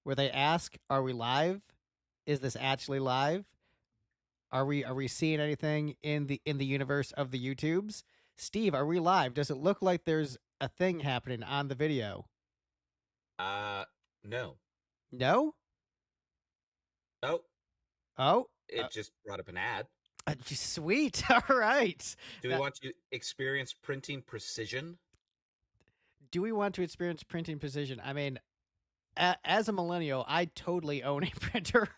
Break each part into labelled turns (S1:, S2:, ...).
S1: where they ask, "Are we live? Is this actually live? Are we seeing anything in the universe of the YouTubes? Steve, are we live? Does it look like there's a thing happening on the video?"
S2: No.
S1: No?
S2: Oh,
S1: Oh,
S2: it just brought up an ad.
S1: sweet. All right.
S2: Do we want to experience printing precision?
S1: Do we want to experience printing precision? I mean, as a millennial, I totally own a printer.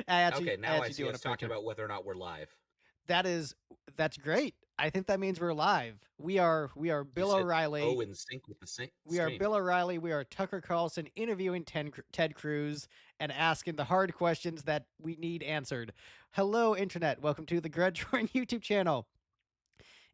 S2: Okay, now I
S1: actually
S2: see
S1: do own a
S2: us talking
S1: printer.
S2: about whether or not we're live.
S1: That's great. I think that means we're live. We are Bill O'Reilly.
S2: Oh, in sync with the stream.
S1: We are Bill O'Reilly. We are Tucker Carlson interviewing Ted Cruz and asking the hard questions that we need answered. Hello, Internet. Welcome to the Greg Troyan YouTube channel.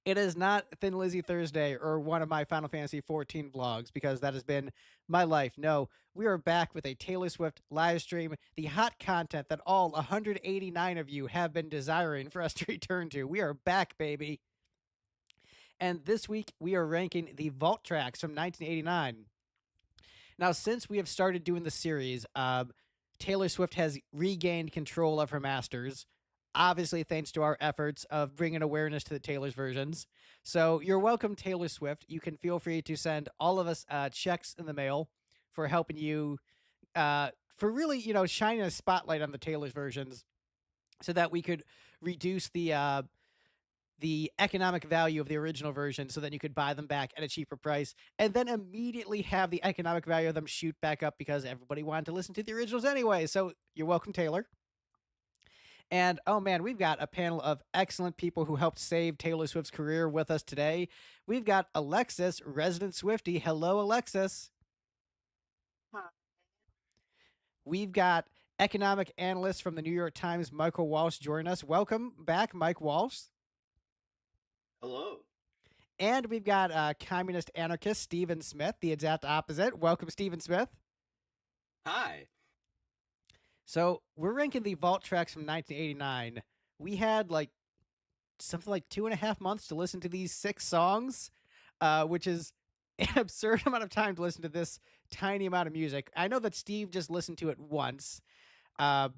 S1: It is not Thin Lizzy Thursday or one of my Final Fantasy XIV vlogs, because that has been my life. No, we are back with a Taylor Swift live stream, the hot content that all 189 of you have been desiring for us to return to. We are back, baby. And this week, we are ranking the vault tracks from 1989. Now, since we have started doing the series, Taylor Swift has regained control of her masters, obviously thanks to our efforts of bringing awareness to the Taylor's versions. So you're welcome, Taylor Swift. You can feel free to send all of us checks in the mail for helping you, for really, shining a spotlight on the Taylor's versions so that we could reduce the economic value of the original version so that you could buy them back at a cheaper price, and then immediately have the economic value of them shoot back up because everybody wanted to listen to the originals anyway. So you're welcome, Taylor. And oh man, we've got a panel of excellent people who helped save Taylor Swift's career with us today. We've got Alexis, resident Swiftie. Hello, Alexis.
S3: Hi.
S1: We've got economic analyst from the New York Times, Michael Walsh, joining us. Welcome back, Mike Walsh.
S4: Hello.
S1: And we've got communist anarchist Stephen Smith, the exact opposite. Welcome, Stephen Smith.
S4: Hi.
S1: So we're ranking the vault tracks from 1989. We had something like 2.5 months to listen to these 6 songs, which is an absurd amount of time to listen to this tiny amount of music. I know that Steve just listened to it once, but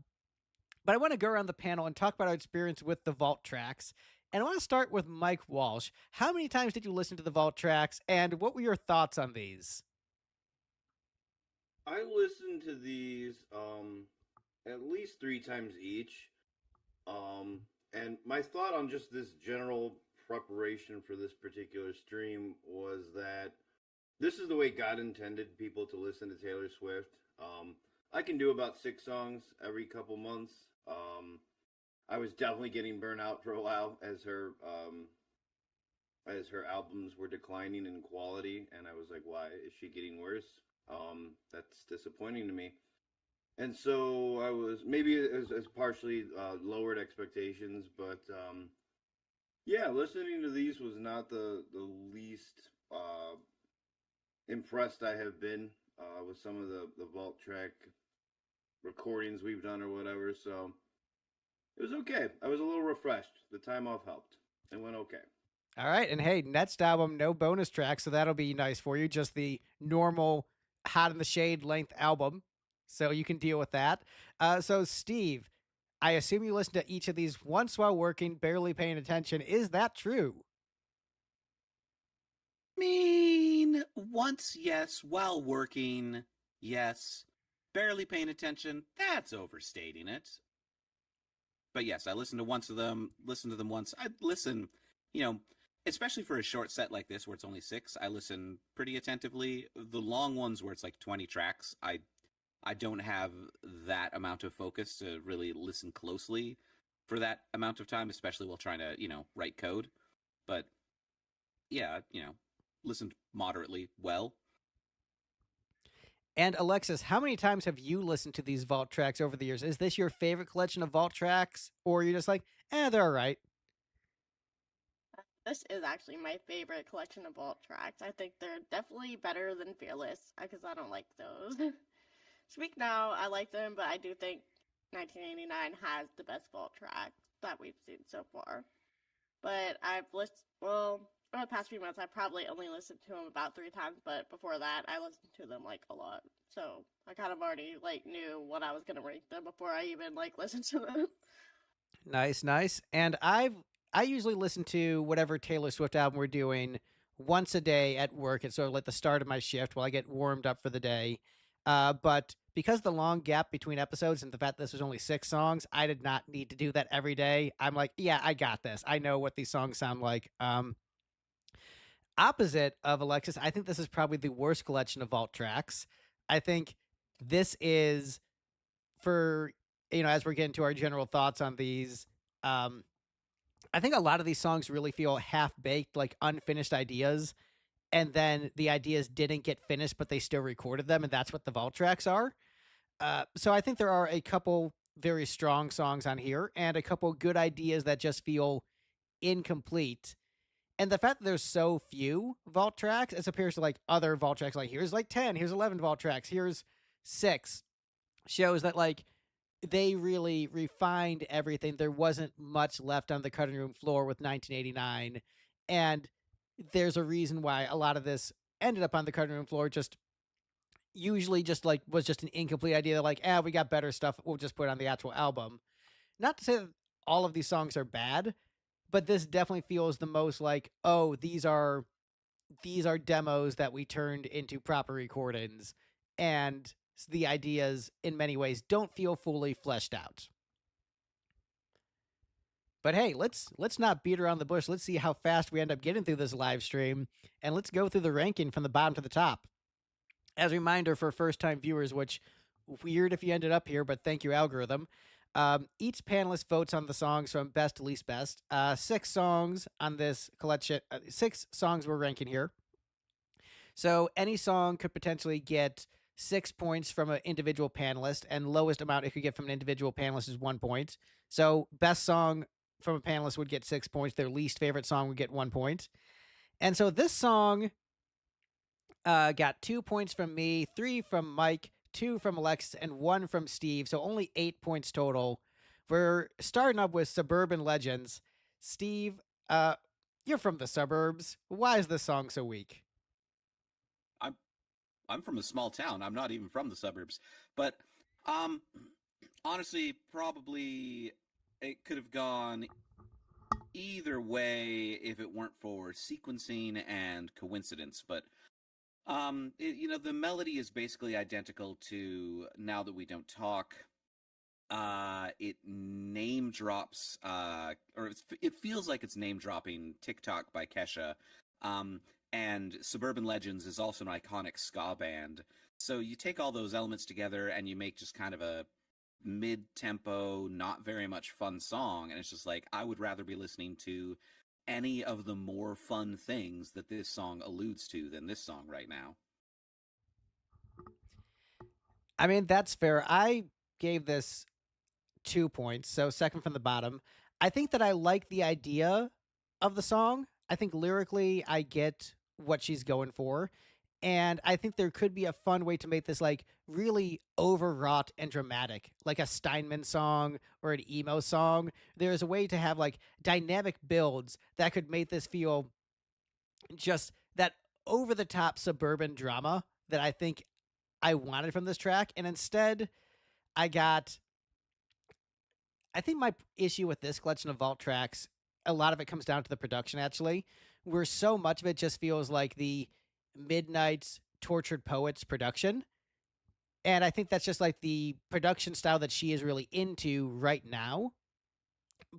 S1: I want to go around the panel and talk about our experience with the vault tracks. And I want to start with Mike Walsh. How many times did you listen to the vault tracks, and what were your thoughts on these?
S4: I listened to these at least 3 times each. And my thought on just this general preparation for this particular stream was that this is the way God intended people to listen to Taylor Swift. I can do about 6 songs every couple months. I was definitely getting burnt out for a while as her albums were declining in quality, and I was like, why is she getting worse? That's disappointing to me. And so I was, maybe it was partially lowered expectations, but yeah, listening to these was not the least impressed I have been with some of the vault track recordings we've done or whatever. So it was okay. I was a little refreshed. The time off helped. It went okay.
S1: All right. And hey, next album, no bonus track, so that'll be nice for you. Just the normal Hot in the Shade length album. So you can deal with that. So, Steve, I assume you listen to each of these once while working, barely paying attention. Is that true?
S5: I mean, once, yes. While working, yes. Barely paying attention, that's overstating it. But yes, I listened to them once. I listen, especially for a short set like this where it's only 6, I listen pretty attentively. The long ones where it's like 20 tracks, I don't have that amount of focus to really listen closely for that amount of time, especially while trying to, write code. But yeah, listened moderately well.
S1: And Alexis, how many times have you listened to these vault tracks over the years? Is this your favorite collection of vault tracks, or you're just like, they're all right?
S3: This is actually my favorite collection of vault tracks. I think they're definitely better than Fearless, because I don't like those. Speak Now, I like them, but I do think 1989 has the best vault track that we've seen so far. But I've listened, over the past few months, I probably only listened to them about 3 times, but before that, I listened to them like a lot. So I kind of already like knew what I was gonna rank them before I even like listened to them.
S1: Nice, nice. And I usually listen to whatever Taylor Swift album we're doing once a day at work. It's sort of like the start of my shift while I get warmed up for the day. But because of the long gap between episodes and the fact this was only 6 songs, I did not need to do that every day. I'm like, yeah, I got this. I know what these songs sound like. Opposite of Alexis, I think this is probably the worst collection of vault tracks. I think this is for, as we're getting to our general thoughts on these, I think a lot of these songs really feel half baked, like unfinished ideas, and then the ideas didn't get finished, but they still recorded them, and that's what the vault tracks are. So I think there are a couple very strong songs on here, and a couple good ideas that just feel incomplete. And the fact that there's so few vault tracks, as opposed to like other vault tracks, like here's like 10, here's 11 vault tracks, here's 6, shows that like they really refined everything. There wasn't much left on the cutting room floor with 1989. And there's a reason why a lot of this ended up on the cutting room floor, just usually just like was just an incomplete idea that like, we got better stuff. We'll just put it on the actual album. Not to say that all of these songs are bad, but this definitely feels the most like, oh, these are demos that we turned into proper recordings, and the ideas in many ways don't feel fully fleshed out. But hey, let's not beat around the bush. Let's see how fast we end up getting through this live stream, and let's go through the ranking from the bottom to the top. As a reminder for first-time viewers, which weird if you ended up here, but thank you, algorithm. Each panelist votes on the songs from best to least best. 6 songs on this collection. 6 songs we're ranking here. So any song could potentially get 6 points from an individual panelist, and lowest amount it could get from an individual panelist is 1 point. So best song from a panelist would get 6 points. Their least favorite song would get 1 point. And so this song got 2 points from me, 3 from Mike, 2 from Alexis, and 1 from Steve. So only 8 points total. We're starting up with Suburban Legends. Steve, you're from the suburbs. Why is this song so weak?
S5: I'm from a small town. I'm not even from the suburbs. But honestly, probably it could have gone either way if it weren't for sequencing and coincidence. But the melody is basically identical to Now That We Don't Talk. It name drops, or it feels like it's name dropping TikTok by Kesha. And Suburban Legends is also an iconic ska band. So you take all those elements together and you make just kind of a mid-tempo, not very much fun song. And it's just like, I would rather be listening to any of the more fun things that this song alludes to than this song right now.
S1: I mean, that's fair. I gave this 2 points, so second from the bottom. I think that I like the idea of the song. I think lyrically I get what she's going for. And I think there could be a fun way to make this like really overwrought and dramatic, like a Steinman song or an emo song. There's a way to have like dynamic builds that could make this feel just that over the top suburban drama that I think I wanted from this track. And instead, I think my issue with this collection of vault tracks, a lot of it comes down to the production, actually, where so much of it just feels like the Midnight's Tortured Poets production. And I think that's just like the production style that she is really into right now.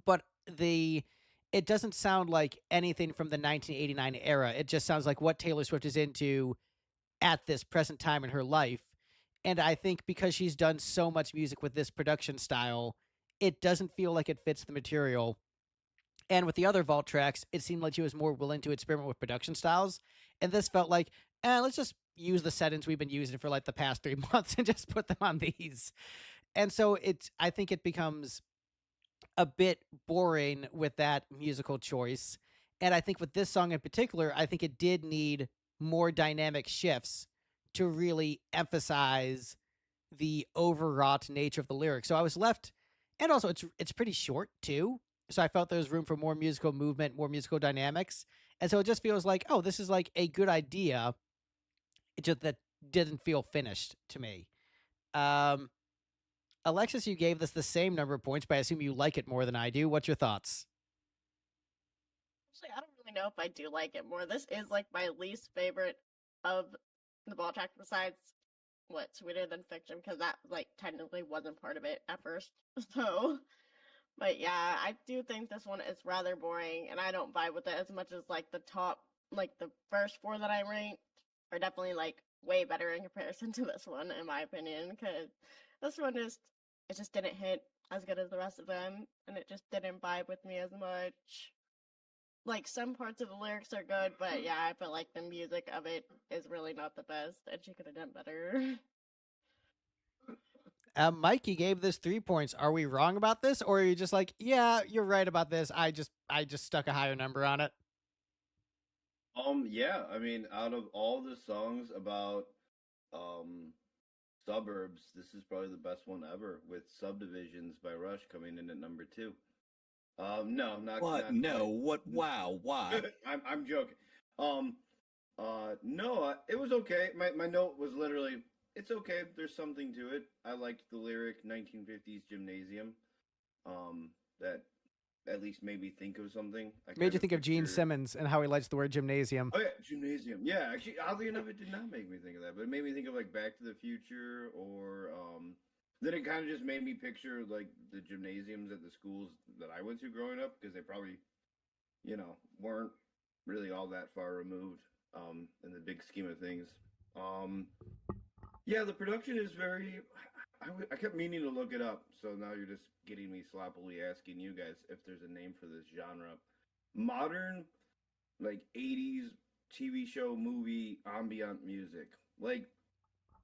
S1: But it doesn't sound like anything from the 1989 era. It just sounds like what Taylor Swift is into at this present time in her life. And I think because she's done so much music with this production style, it doesn't feel like it fits the material. And with the other vault tracks, it seemed like she was more willing to experiment with production styles. And this felt like, let's just use the settings we've been using for like the past 3 months and just put them on these. And so I think it becomes a bit boring with that musical choice. And I think with this song in particular, I think it did need more dynamic shifts to really emphasize the overwrought nature of the lyrics. So I was left, and also it's pretty short too. So I felt there was room for more musical movement, more musical dynamics. And so it just feels like, oh, this is like a good idea. It just that didn't feel finished to me. Alexis, you gave this the same number of points, but I assume you like it more than I do. What's your thoughts?
S3: Actually, I don't really know if I do like it more. This is like my least favorite of the ball track besides what Sweeter Than Fiction, because that like technically wasn't part of it at first. So, but yeah, I do think this one is rather boring, and I don't vibe with it as much as like the top, like the first four that I ranked are definitely like way better in comparison to this one, in my opinion. Because this one it just didn't hit as good as the rest of them, and it just didn't vibe with me as much. Like some parts of the lyrics are good, but yeah, I feel like the music of it is really not the best, and she could have done better.
S1: Mike, you gave this 3 points. Are we wrong about this, or are you just like, yeah, you're right about this? I just stuck a higher number on it.
S4: Yeah, I mean, out of all the songs about suburbs, this is probably the best one ever, with Subdivisions by Rush coming in at number 2. No, not
S5: What?
S4: not
S5: No.
S4: quite.
S5: What? Wow. Why?
S4: I'm joking. No, it was okay. My note was literally, it's okay. There's something to it. I liked the lyric 1950s gymnasium. That at least made me think of something.
S1: Made you think of Gene Simmons and how he likes the word gymnasium.
S4: Oh yeah, gymnasium. Yeah, actually, oddly enough, it did not make me think of that, but it made me think of like Back to the Future, or then it kind of just made me picture like the gymnasiums at the schools that I went to growing up, because they probably, weren't really all that far removed in the big scheme of things. Yeah, the production is very. I kept meaning to look it up, so now you're just getting me sloppily asking you guys if there's a name for this genre. Modern, like 80s TV show, movie, ambient music. Like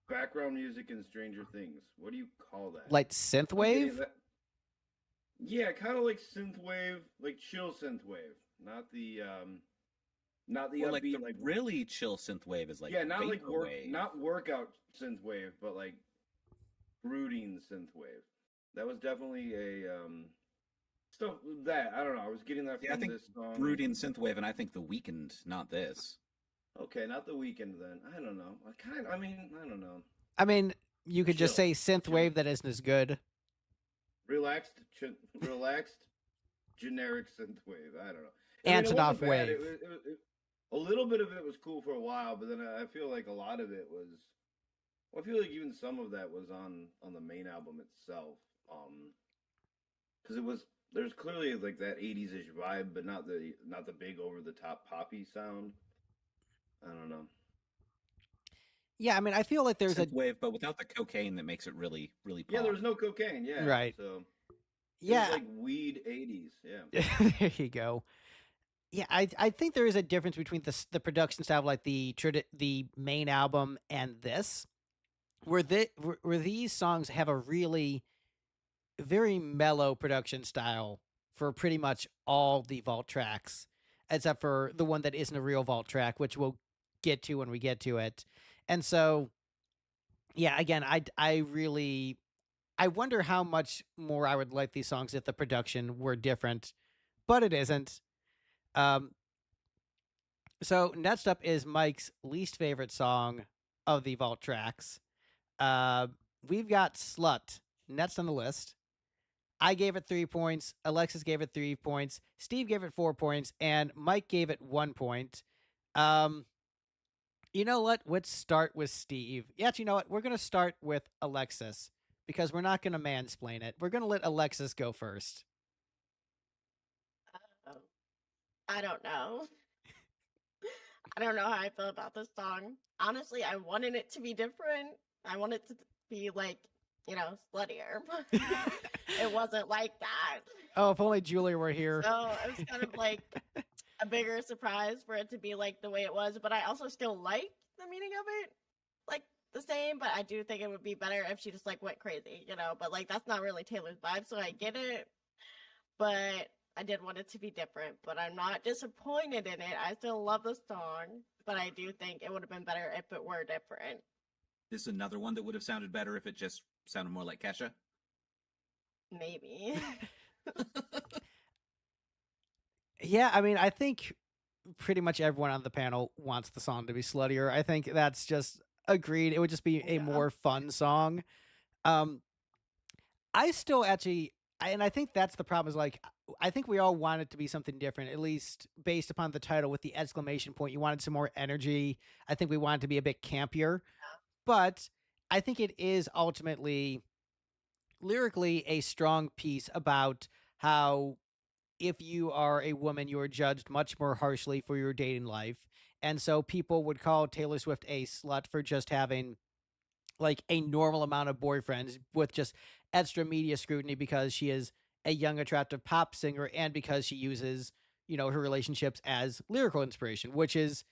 S4: background music in Stranger Things. What do you call that?
S1: Like synthwave?
S4: Yeah, kind of like synthwave, like chill synthwave. Not the upbeat,
S5: like really chill synthwave is like
S4: not like
S5: vaporwave.
S4: not workout synthwave, but like brooding synthwave. That was definitely a stuff that I don't know. I was getting that from this song.
S5: Brooding synthwave, and I think The Weeknd, not this.
S4: Okay, not The Weeknd then. I don't know. I don't know.
S1: I mean, you could just say synthwave that isn't as good.
S4: Relaxed, generic synthwave. I don't know.
S1: Antonov wave.
S4: A little bit of it was cool for a while, but then I feel like a lot of it was. Well, I feel like even some of that was on the main album itself, because there's clearly like that 80s-ish vibe, but not the big over the top poppy sound. I don't know.
S1: Yeah, I mean, I feel like there's
S5: synthwave, but without the cocaine that makes it really, really pop.
S4: Yeah, there was no cocaine. Yeah,
S1: right.
S4: So
S1: yeah,
S4: it was like weed 80s.
S1: Yeah, there you go. Yeah, I think there is a difference between the production style of like the main album and this, where these songs have a really very mellow production style for pretty much all the vault tracks, except for the one that isn't a real vault track, which we'll get to when we get to it. And so, yeah, again, I wonder how much more I would like these songs if the production were different, but it isn't. So next up is Mike's least favorite song of the vault tracks. We've got Slut next on the list. I gave it 3 points. Alexis gave it 3 points. Steve gave it 4 points, and Mike gave it 1 point. You know what? Let's start with Steve. Yeah, you know what? We're going to start with Alexis because we're not going to mansplain it. We're going to let Alexis go first.
S3: I don't know. I don't know how I feel about this song. Honestly, I wanted it to be different. I wanted it to be like, sluttier. It wasn't like that.
S1: Oh, if only Julie were here.
S3: So it was kind of like a bigger surprise for it to be like the way it was, but I also still like the meaning of it, like the same, but I do think it would be better if she just like went crazy, but like that's not really Taylor's vibe, so I get it, but I did want it to be different, but I'm not disappointed in it. I still love the song, but I do think it would have been better if it were different.
S5: This is another one that would have sounded better if it just sounded more like Kesha?
S3: Maybe.
S1: Yeah, I mean, I think pretty much everyone on the panel wants the song to be sluttier. I think that's just agreed. It would just be a
S3: Yeah.
S1: more fun song. Um, I still actually, and I think that's the problem is like, I think we all want it to be something different, at least based upon the title with the exclamation point. You wanted some more energy. I think we want it to be a bit campier, but I think it is ultimately lyrically a strong piece about how if you are a woman, you are judged much more harshly for your dating life. And so people would call Taylor Swift a slut for just having like a normal amount of boyfriends with just extra media scrutiny because she is a young, attractive pop singer and because she uses, her relationships as lyrical inspiration, which is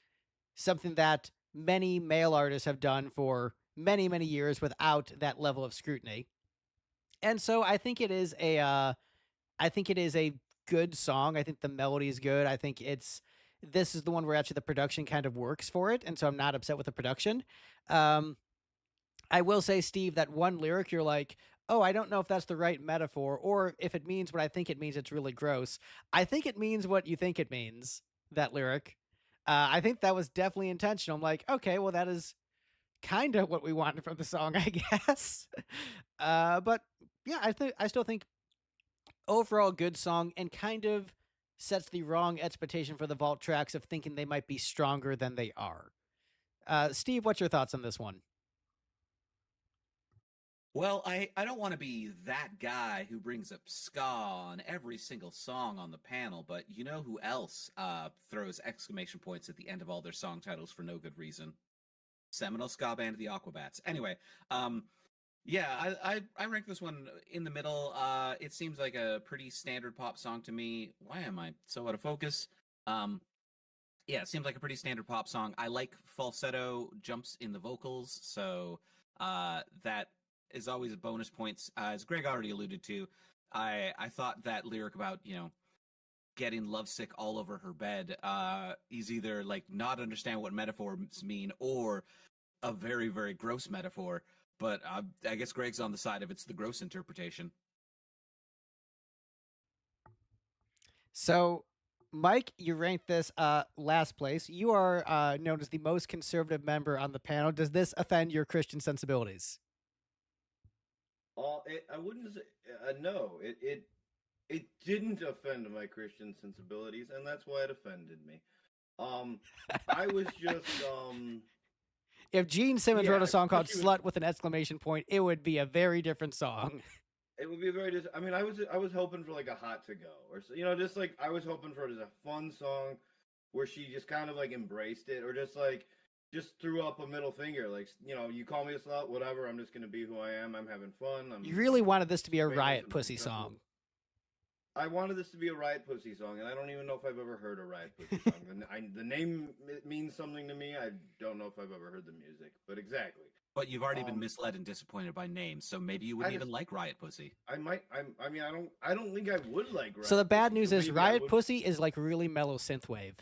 S1: something that many male artists have done for many, many years without that level of scrutiny. And so I think it is a good song. I think the melody is good. I think this is the one where actually the production kind of works for it, and so I'm not upset with the production. Um, I will say, Steve, that one lyric you're like, oh, I don't know if that's the right metaphor, or if it means what I think it means. It's really gross. I think it means what you think it means. That lyric. I think that was definitely intentional. I'm like, okay, well, that is kind of what we wanted from the song, I guess. But yeah, I still think overall good song and kind of sets the wrong expectation for the vault tracks of thinking they might be stronger than they are. Steve, what's your thoughts on this one?
S5: Well, I don't want to be that guy who brings up ska on every single song on the panel, but you know who else throws exclamation points at the end of all their song titles for no good reason? Seminole ska band the Aquabats. Anyway, yeah, I rank this one in the middle. It seems like a pretty standard pop song to me. Why am I so out of focus? Yeah, it seems like a pretty standard pop song. I like falsetto jumps in the vocals, so that is always a bonus points. As Greg already alluded to, I thought that lyric about getting lovesick all over her bed is either like not understand what metaphors mean or a very very gross metaphor. But I guess Greg's on the side of it's the gross interpretation.
S1: So, Mike, you ranked this last place. You are known as the most conservative member on the panel. Does this offend your Christian sensibilities?
S4: I wouldn't say no. It didn't offend my Christian sensibilities, and that's why it offended me. I was just
S1: If Gene Simmons wrote a song called
S4: especially
S1: "Slut" with an exclamation point, it would be a very different song.
S4: It would be very. I mean, I was hoping for like a hot to go, or just like I was hoping for just a fun song where she just kind of like embraced it, or just threw up a middle finger, like you call me a slut, whatever. I'm just gonna be who I am. I'm having fun.
S1: You really wanted this to be a
S4: famous
S1: Riot
S4: and
S1: Pussy
S4: successful.
S1: song.
S4: I wanted this to be a Riot Pussy song, and I don't even know if I've ever heard a Riot Pussy song. The name means something to me. I don't know if I've ever heard the music, but exactly.
S5: But you've already been misled and disappointed by names, so maybe you wouldn't even like Riot Pussy.
S4: I might. I mean, I don't think I would like Riot.
S1: So the bad
S4: Pussy,
S1: news
S4: so
S1: is
S4: maybe I
S1: Riot
S4: would-
S1: Pussy is like really mellow synthwave.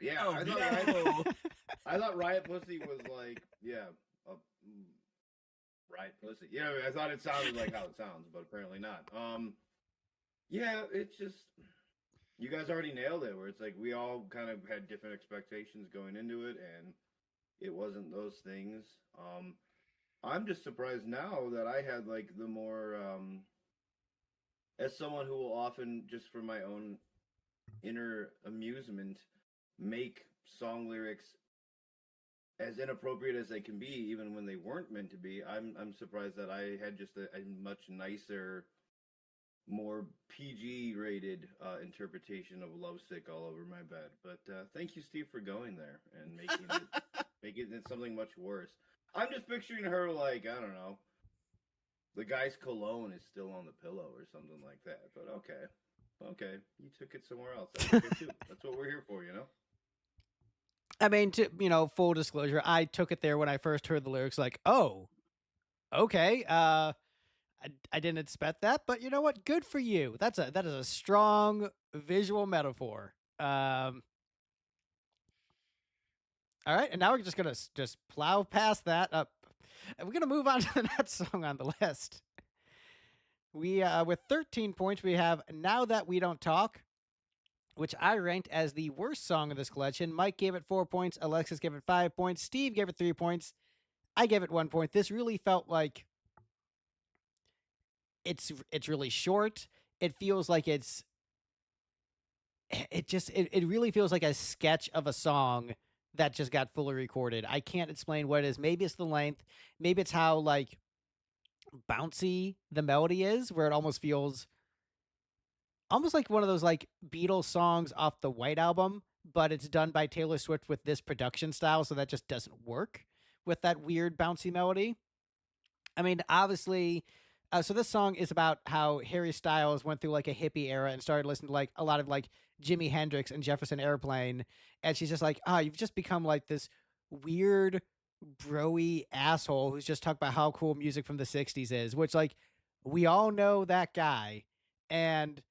S4: Yeah,
S5: Oh,
S4: I thought
S5: no.
S4: I thought Riot Pussy was like, Riot Pussy. Yeah, I thought it sounded like how it sounds, but apparently not. Yeah, it's just you guys already nailed it. Where it's like we all kind of had different expectations going into it, and it wasn't those things. I'm just surprised now that I had like the more, as someone who will often just for my own inner amusement make song lyrics as inappropriate as they can be, even when they weren't meant to be. I'm surprised that I had just a much nicer, more PG rated interpretation of "Lovesick All Over My Bed." But thank you, Steve, for going there and making it something much worse. I'm just picturing her like, I don't know, the guy's cologne is still on the pillow or something like that. But okay, you took it somewhere else. That's okay too. That's what we're here for,
S1: I mean, full disclosure, I took it there when I first heard the lyrics. Like, oh, okay. I didn't expect that, but you know what? Good for you. That is a strong visual metaphor. All right, and now we're just gonna plow past that up. And we're gonna move on to the next song on the list. We with 13 points, we have "Now That We Don't Talk," which I ranked as the worst song of this collection. Mike gave it 4 points. Alexis gave it 5 points. Steve gave it 3 points. I gave it 1 point. This really felt like it's really short. It feels like it really feels like a sketch of a song that just got fully recorded. I can't explain what it is. Maybe it's the length. Maybe it's how like bouncy the melody is, where it almost feels almost like one of those like Beatles songs off the White Album, but it's done by Taylor Swift with this production style, so that just doesn't work with that weird bouncy melody. I mean, obviously, so this song is about how Harry Styles went through like a hippie era and started listening to like a lot of like Jimi Hendrix and Jefferson Airplane, and she's just like, you've just become like this weird broy asshole who's just talking about how cool music from the 60s is, which like we all know that guy. And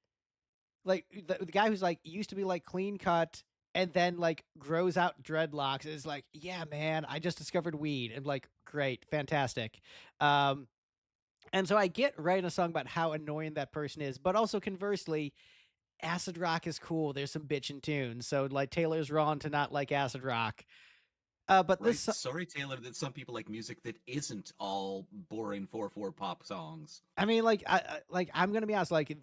S1: like the guy who's like used to be like clean cut and then like grows out dreadlocks is like, yeah, man, I just discovered weed. And like, great, fantastic. And so I get writing a song about how annoying that person is, but also conversely, acid rock is cool. There's some bitchin' tunes. So like Taylor's wrong to not like acid rock. But
S2: Right.
S1: this
S2: Sorry, Taylor, that some people like music that isn't all boring 4/4 pop songs.
S1: I mean, like, I'm gonna be honest. Like,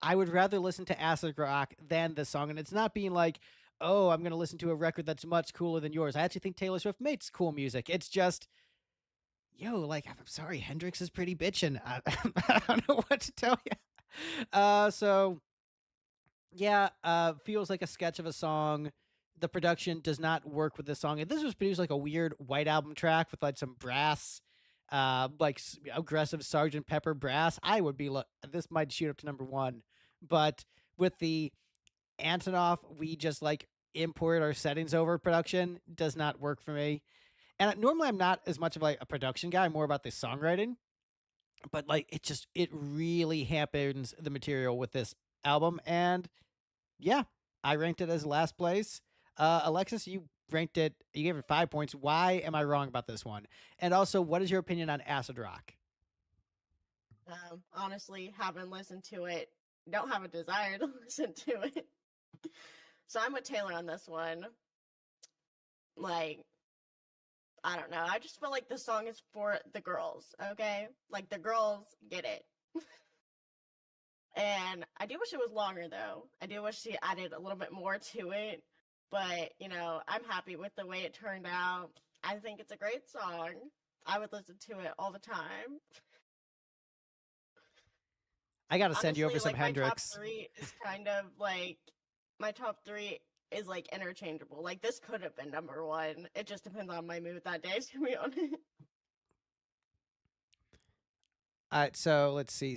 S1: I would rather listen to acid rock than this song, and it's not being like, oh, I'm gonna listen to a record that's much cooler than yours. I actually think Taylor Swift makes cool music. It's just, yo, like, I'm sorry, Hendrix is pretty bitchin'. I don't know what to tell you. So yeah, feels like a sketch of a song. The production does not work with this song. And this was produced like a weird White Album track with like some brass, like aggressive Sergeant Pepper brass. I would be this might shoot up to number 1, but with the Antonov, we just like import our settings over production does not work for me. And normally I'm not as much of like a production guy, I'm more about the songwriting. But like it really hampers the material with this album. And yeah, I ranked it as last place. Alexis, you ranked it, you gave it 5 points. Why am I wrong about this one? And also, what is your opinion on acid rock?
S3: Honestly, haven't listened to it. Don't have a desire to listen to it. So I'm with Taylor on this one. Like, I don't know. I just feel like the song is for the girls, okay? Like, the girls get it. And I do wish it was longer, though. I do wish she added a little bit more to it. But, you know, I'm happy with the way it turned out. I think it's a great song. I would listen to it all the time.
S1: I gotta send you over
S3: Honestly,
S1: some
S3: like,
S1: Hendrix.
S3: My top 3 is kind of like, my top 3 is like interchangeable. Like, this could have been number 1. It just depends on my mood that day, to be honest.
S1: All right, so let's see.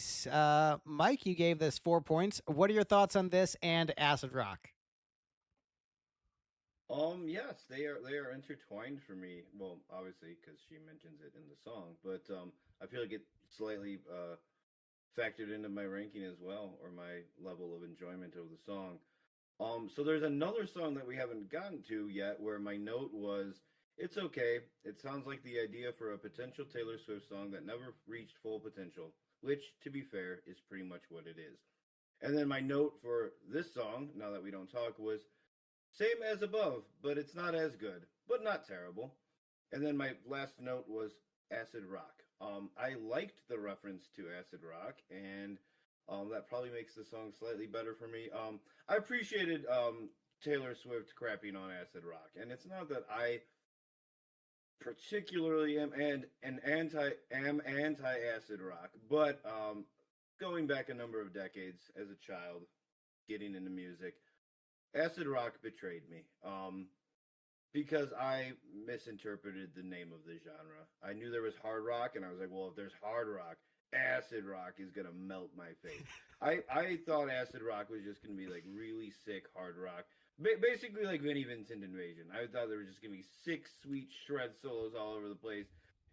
S1: Mike, you gave this 4 points. What are your thoughts on this and acid rock?
S4: Yes, they are intertwined for me. Well, obviously because she mentions it in the song, but I feel like it slightly factored into my ranking as well, or my level of enjoyment of the song. So there's another song that we haven't gotten to yet, where my note was, it's okay. It sounds like the idea for a potential Taylor Swift song that never reached full potential, which, to be fair, is pretty much what it is. And then my note for this song, now that we don't talk, was same as above, but it's not as good, but not terrible. And then my last note was acid rock. I liked the reference to acid rock, and that probably makes the song slightly better for me. I appreciated Taylor Swift crapping on acid rock, and it's not that I particularly am anti acid rock, but going back a number of decades as a child, getting into music, acid rock betrayed me. Because I misinterpreted the name of the genre. I knew there was hard rock, and I was like, well, if there's hard rock, acid rock is gonna melt my face. I thought acid rock was just gonna be like really sick hard rock, basically like Vinnie Vincent Invasion. I thought there was just gonna be sick, sweet shred solos all over the place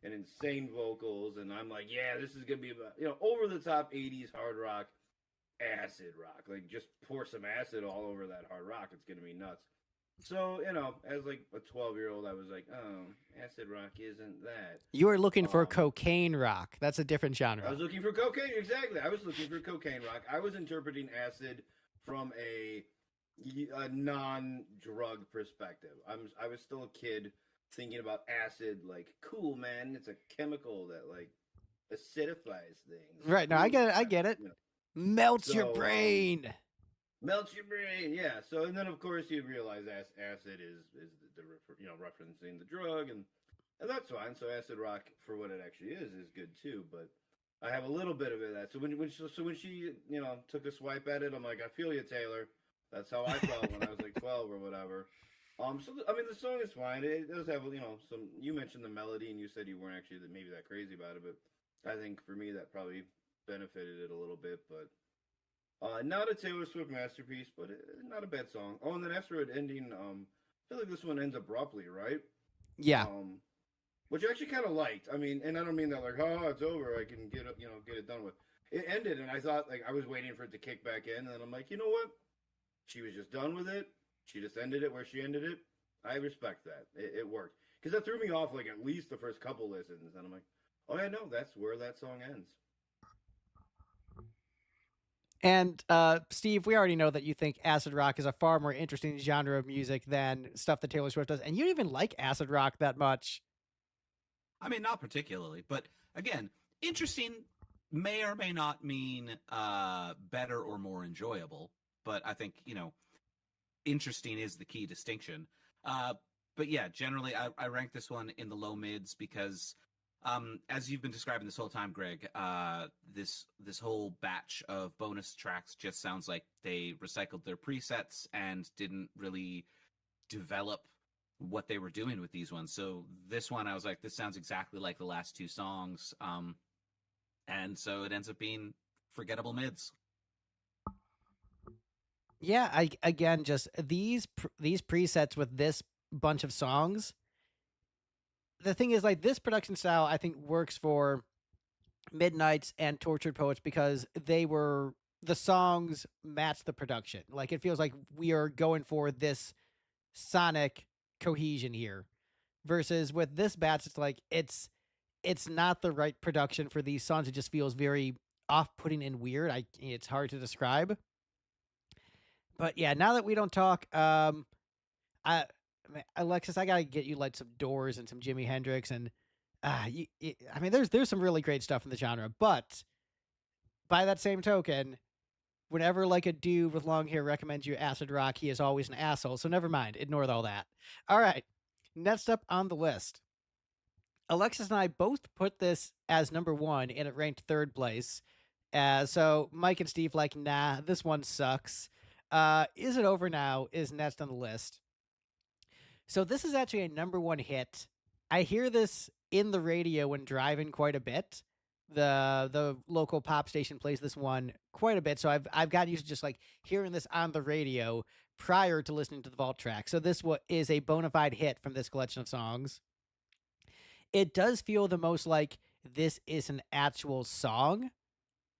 S4: and insane vocals, and I'm like, yeah, this is gonna be about, over the top 80s hard rock, acid rock. Like, just pour some acid all over that hard rock. It's gonna be nuts. So, as like a 12-year-old, I was like, oh, acid rock isn't that.
S1: You were looking for cocaine rock. That's a different genre.
S4: I was looking for cocaine, exactly. I was looking for cocaine rock. I was interpreting acid from a a non-drug perspective. I was still a kid thinking about acid, like, cool, man. It's a chemical that like acidifies things.
S1: Right. No, I
S4: Cool.
S1: get it. I get it. Melts your
S4: So,
S1: brain.
S4: Melts your brain, yeah. So, and then of course you realize acid is referencing the drug, and that's fine. So, acid rock for what it actually is good too. But I have a little bit of that. So when she took a swipe at it, I'm like, I feel you, Taylor. That's how I felt when I was like 12 or whatever. So I mean, the song is fine. It does have some. You mentioned the melody, and you said you weren't actually maybe that crazy about it, but I think for me that probably benefited it a little bit. But not a Taylor Swift masterpiece, but not a bad song. Oh, and then after it ending, I feel like this one ends abruptly, right?
S1: Yeah.
S4: Which I actually kind of liked. I mean, and I don't mean that like, oh, it's over. I can get it done with. It ended, and I thought like I was waiting for it to kick back in, and then I'm like, you know what? She was just done with it. She just ended it where she ended it. I respect that. It worked because that threw me off like at least the first couple listens, and I'm like, oh yeah, no, that's where that song ends.
S1: And Steve, we already know that you think acid rock is a far more interesting genre of music than stuff that Taylor Swift does, and you don't even like acid rock that much.
S5: I mean, not particularly, but again, interesting may or may not mean better or more enjoyable. But I think interesting is the key distinction. But yeah, generally, I rank this one in the low mids because, as you've been describing this whole time, Greg, this whole batch of bonus tracks just sounds like they recycled their presets and didn't really develop what they were doing with these ones. So this one, I was like, this sounds exactly like the last two songs, and so it ends up being forgettable mids.
S1: Yeah, again, just these presets with this bunch of songs. The thing is, like, this production style, I think, works for Midnights and Tortured Poets because the songs match the production. Like, it feels like we are going for this sonic cohesion here. Versus with this batch, it's like it's not the right production for these songs. It just feels very off-putting and weird. It's hard to describe. But yeah, now that we don't talk, Alexis, I gotta get you like some Doors and some Jimi Hendrix, and I mean, there's some really great stuff in the genre. But by that same token, whenever like a dude with long hair recommends you acid rock, he is always an asshole. So never mind, ignore all that. All right, next up on the list, Alexis and I both put this as number 1, and it ranked 3rd place. So Mike and Steve like, nah, this one sucks. Is It Over Now is next on the list. So this is actually a number 1 hit. I hear this in the radio when driving quite a bit. The local pop station plays this one quite a bit, so I've gotten used to just like hearing this on the radio prior to listening to the vault track. So this is a bona fide hit from this collection of songs. It does feel the most like this is an actual song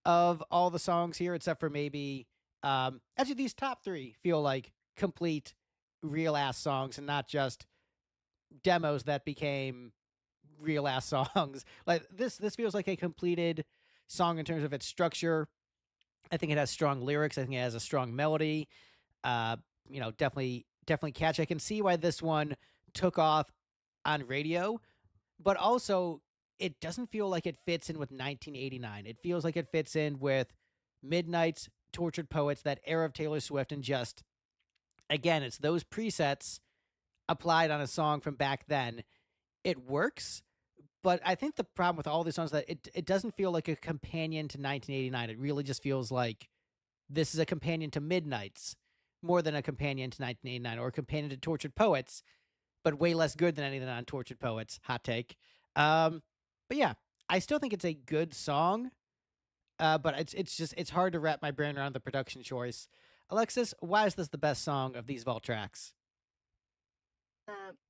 S1: of all the songs here, except for maybe actually these top 3 feel like complete real ass songs and not just demos that became real ass songs. Like this feels like a completed song in terms of its structure. I think it has strong lyrics. I think it has a strong melody. Definitely catchy. I can see why this one took off on radio, but also it doesn't feel like it fits in with 1989. It feels like it fits in with Midnights, Tortured Poets, that era of Taylor Swift, and just, again, it's those presets applied on a song from back then. It works, but I think the problem with all these songs is that it doesn't feel like a companion to 1989. It really just feels like this is a companion to Midnights more than a companion to 1989 or a companion to Tortured Poets, but way less good than anything on Tortured Poets. Hot take. But yeah, I still think it's a good song, but it's hard to wrap my brain around the production choice. Alexis, why is this the best song of these vault tracks?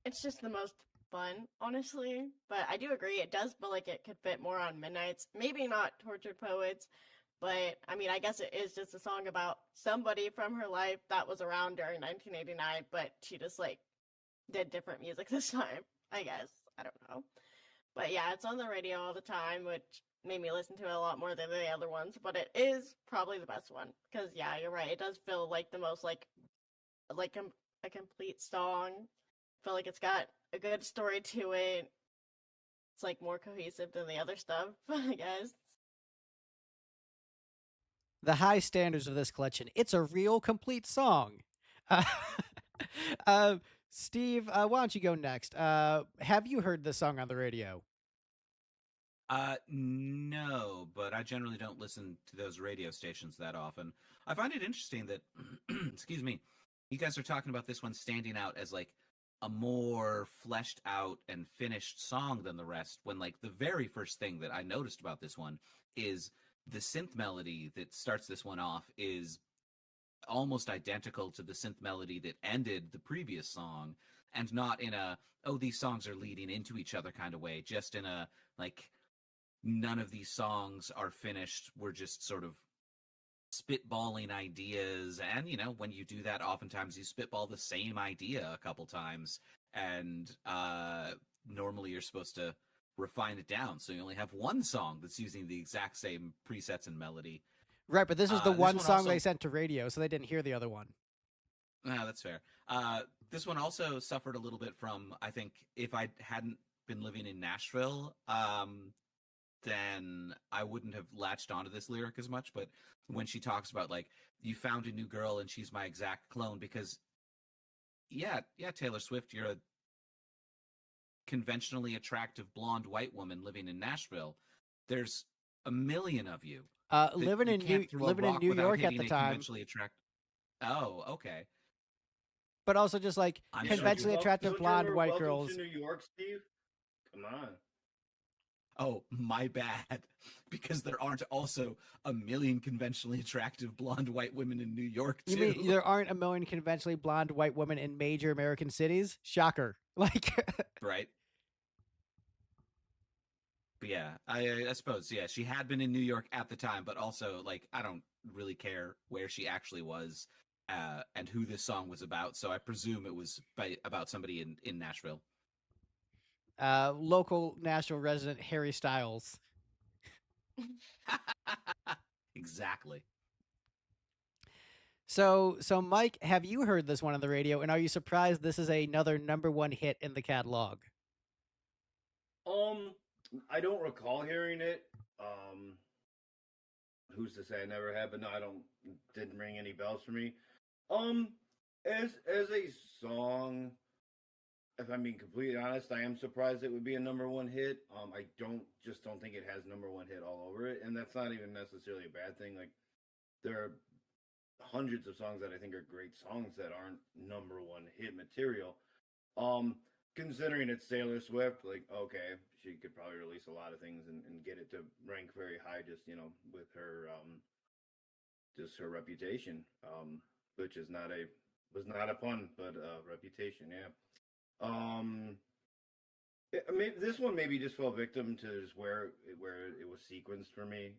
S3: It's just the most fun, honestly. But I do agree, it does feel like it could fit more on Midnights. Maybe not Tortured Poets, but I mean, I guess it is just a song about somebody from her life that was around during 1989, but she just like did different music this time, I guess. I don't know. But yeah, it's on the radio all the time, which made me listen to it a lot more than the other ones, but it is probably the best one. Because yeah, you're right, it does feel like the most like like a complete song. I feel like it's got a good story to it. It's like more cohesive than the other stuff, I guess.
S1: The high standards of this collection. It's a real complete song. Uh, uh, Steve, why don't you go next? Have you heard this song on the radio?
S5: No, but I generally don't listen to those radio stations that often. I find it interesting that, excuse me, you guys are talking about this one standing out as like a more fleshed out and finished song than the rest, when like the very first thing that I noticed about this one is the synth melody that starts this one off is almost identical to the synth melody that ended the previous song, and not in a, oh, these songs are leading into each other kind of way, just in a, like, none of these songs are finished. We're just sort of spitballing ideas. And, you know, when you do that, oftentimes you spitball the same idea a couple times. And normally you're supposed to refine it down. So you only have one song that's using the exact same presets and melody.
S1: Right, but this is the
S5: This
S1: one
S5: one
S1: song
S5: also-
S1: they sent to radio, so they didn't hear the other one.
S5: No, that's fair. This one also suffered a little bit from, I think, if I hadn't been living in Nashville, then I wouldn't have latched onto this lyric as much. But when she talks about, like, you found a new girl and she's my exact clone, because, yeah, Taylor Swift, you're a conventionally attractive blonde white woman living in Nashville. There's a million of you.
S1: Living in New York at the time,
S5: Conventionally Oh, okay.
S1: but also just like
S5: I'm
S1: conventionally
S5: sure.
S1: attractive blonde white
S4: Welcome
S1: girls.
S4: to New York, Steve. Come on.
S5: Oh, my bad. Because there aren't also a million conventionally attractive blonde white women in New York, too.
S1: You mean there aren't a million conventionally blonde white women in major American cities? Shocker. Like,
S5: Right? But yeah, I suppose, yeah, she had been in New York at the time, but also, like, I don't really care where she actually was and who this song was about, so I presume it was about somebody in Nashville.
S1: local Nashville resident Harry Styles.
S5: Exactly.
S1: So Mike, have you heard this one on the radio, and are you surprised this is another #1 hit in the catalog?
S4: I don't recall hearing it. Who's to say I never have? But no, didn't ring any bells for me. As a song, if I'm being completely honest, I am surprised it would be a #1 hit. I don't think it has #1 hit all over it, and that's not even necessarily a bad thing. Like, there are hundreds of songs that I think are great songs that aren't #1 hit material. Considering it's Taylor Swift, like, okay, she could probably release a lot of things and get it to rank very high, just, you know, with her just her reputation, which was not a pun, but reputation, yeah. This one maybe just fell victim to just where it was sequenced for me.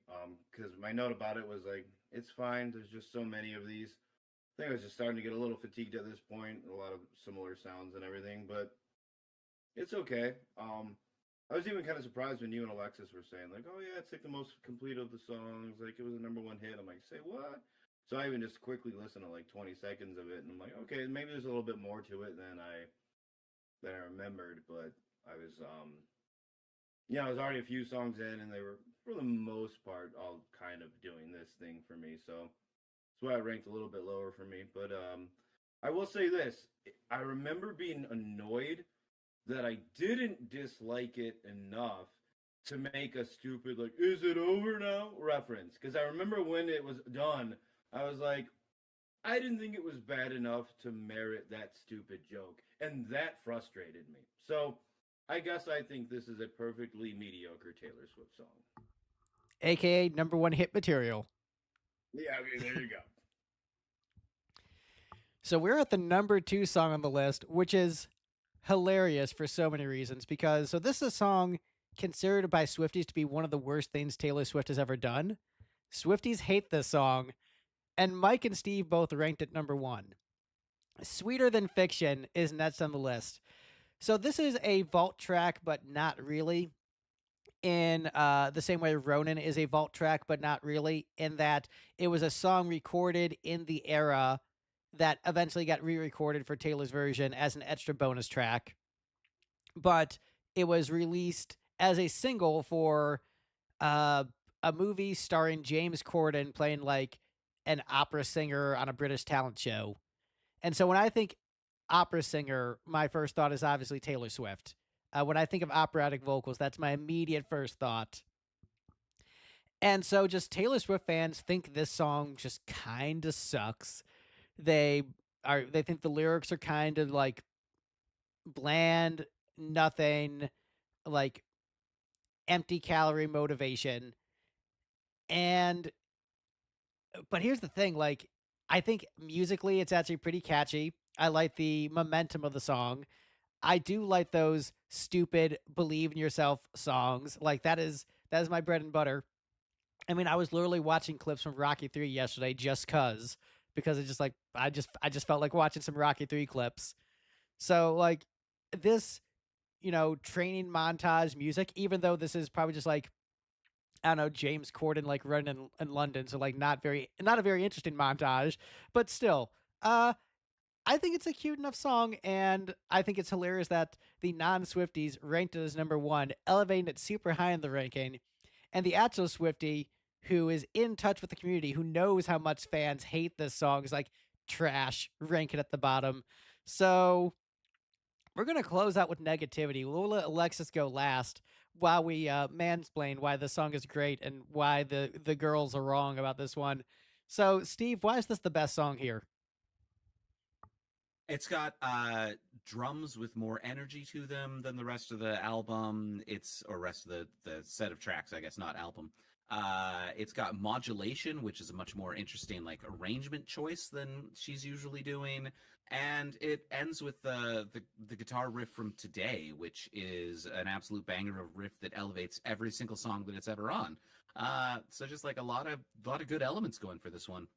S4: Because my note about it was like, it's fine. There's just so many of these. I think I was just starting to get a little fatigued at this point. A lot of similar sounds and everything, but it's okay. I was even kind of surprised when you and Alexis were saying, like, oh yeah, it's like the most complete of the songs. Like, it was a #1 hit. I'm like, say what? So I even just quickly listened to like 20 seconds of it, and I'm like, okay, maybe there's a little bit more to it than I remembered. But I was, I was already a few songs in, and they were, for the most part, all kind of doing this thing for me. So that's why it ranked a little bit lower for me. But I will say this: I remember being annoyed that I didn't dislike it enough to make a stupid, like, "Is it over now?" reference. Because I remember when it was done, I was like, I didn't think it was bad enough to merit that stupid joke. And that frustrated me. So I guess I think this is a perfectly mediocre Taylor Swift song.
S1: AKA #1 hit material.
S4: Yeah, okay, there you go.
S1: So we're at the #2 song on the list, which is hilarious for so many reasons. Because this is a song considered by Swifties to be one of the worst things Taylor Swift has ever done. Swifties hate this song, and Mike and Steve both ranked it #1. Sweeter Than Fiction is next on the list. So this is a vault track, but not really. In the same way Ronin is a vault track, but not really, in that it was a song recorded in the era that eventually got re-recorded for Taylor's version as an extra bonus track, but it was released as a single for uh, a movie starring James Corden playing like an opera singer on a British talent show. And so when I think opera singer, my first thought is obviously Taylor Swift. When I think of operatic vocals, that's my immediate first thought. And so just Taylor Swift fans think this song just kind of sucks. They they think the lyrics are kind of like bland, nothing, like empty calorie motivation. And but here's the thing, like I think musically it's actually pretty catchy. I like the momentum of the song. I do like those stupid believe in yourself songs. Like that is my bread and butter. I mean, I was literally watching clips from Rocky 3 yesterday just because it's just like I just felt like watching some Rocky 3 clips. So like this, training montage music, even though this is probably just like I don't know, James Corden like running in London, so like not a very interesting montage, but still, I think it's a cute enough song, and I think it's hilarious that the non-Swifties ranked it as number one, elevating it super high in the ranking, and the actual Swiftie, who is in touch with the community, who knows how much fans hate this song, is like trash, rank it at the bottom. So we're gonna close out with negativity. We'll let Alexis go last while we mansplain why the song is great and why the girls are wrong about this one. So, Steve, why is this the best song here?
S5: It's got drums with more energy to them than the rest of the album. Or rest of the set of tracks, I guess, not album. It's got modulation, which is a much more interesting like arrangement choice than she's usually doing, and it ends with the guitar riff from Today, which is an absolute banger of riff that elevates every single song that it's ever on. So just like a lot of good elements going for this one,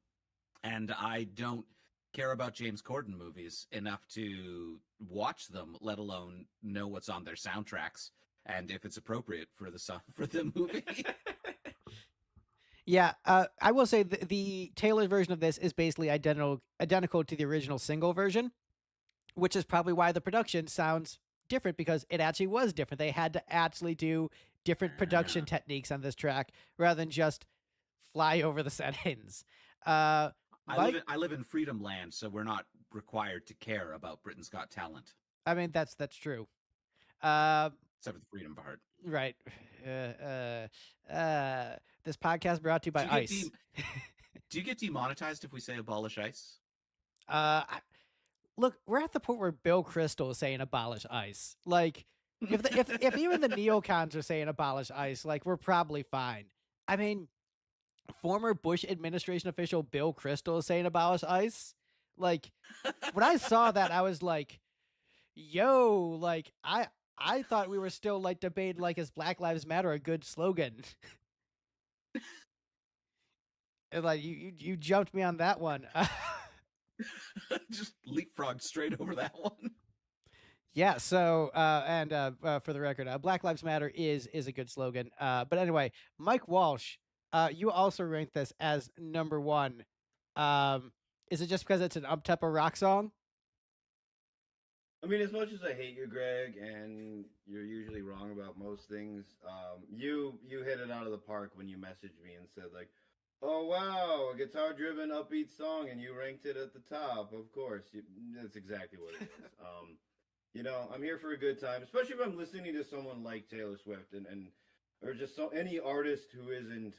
S5: and I don't care about James Corden movies enough to watch them, let alone know what's on their soundtracks and if it's appropriate for the song for the movie.
S1: Yeah, I will say the Taylor version of this is basically identical to the original single version, which is probably why the production sounds different because it actually was different. They had to actually do different production techniques on this track rather than just fly over the settings.
S5: I live in Freedom Land, so we're not required to care about Britain's Got Talent.
S1: I mean, that's true.
S5: Except for the freedom part.
S1: Right. This podcast brought to you by ICE.
S5: Do you get demonetized if we say abolish ICE?
S1: Look, we're at the point where Bill Kristol is saying abolish ICE. Like, if even the neocons are saying abolish ICE, like we're probably fine. I mean, former Bush administration official Bill Kristol is saying abolish ICE. Like, when I saw that, I was like, yo, like I thought we were still like debating like is Black Lives Matter a good slogan? And like you jumped me on that one.
S5: Just leapfrog straight over that one.
S1: Yeah. So for the record, Black Lives Matter is a good slogan. But anyway, Mike Walsh, you also ranked this as number one. Is it just because it's an up-tempo rock song?
S4: I mean, as much as I hate you, Greg, and you're usually wrong about most things, you hit it out of the park when you messaged me and said like, "Oh wow, a guitar-driven upbeat song," and you ranked it at the top. Of course, that's exactly what it is. I'm here for a good time, especially if I'm listening to someone like Taylor Swift and or just any artist who isn't,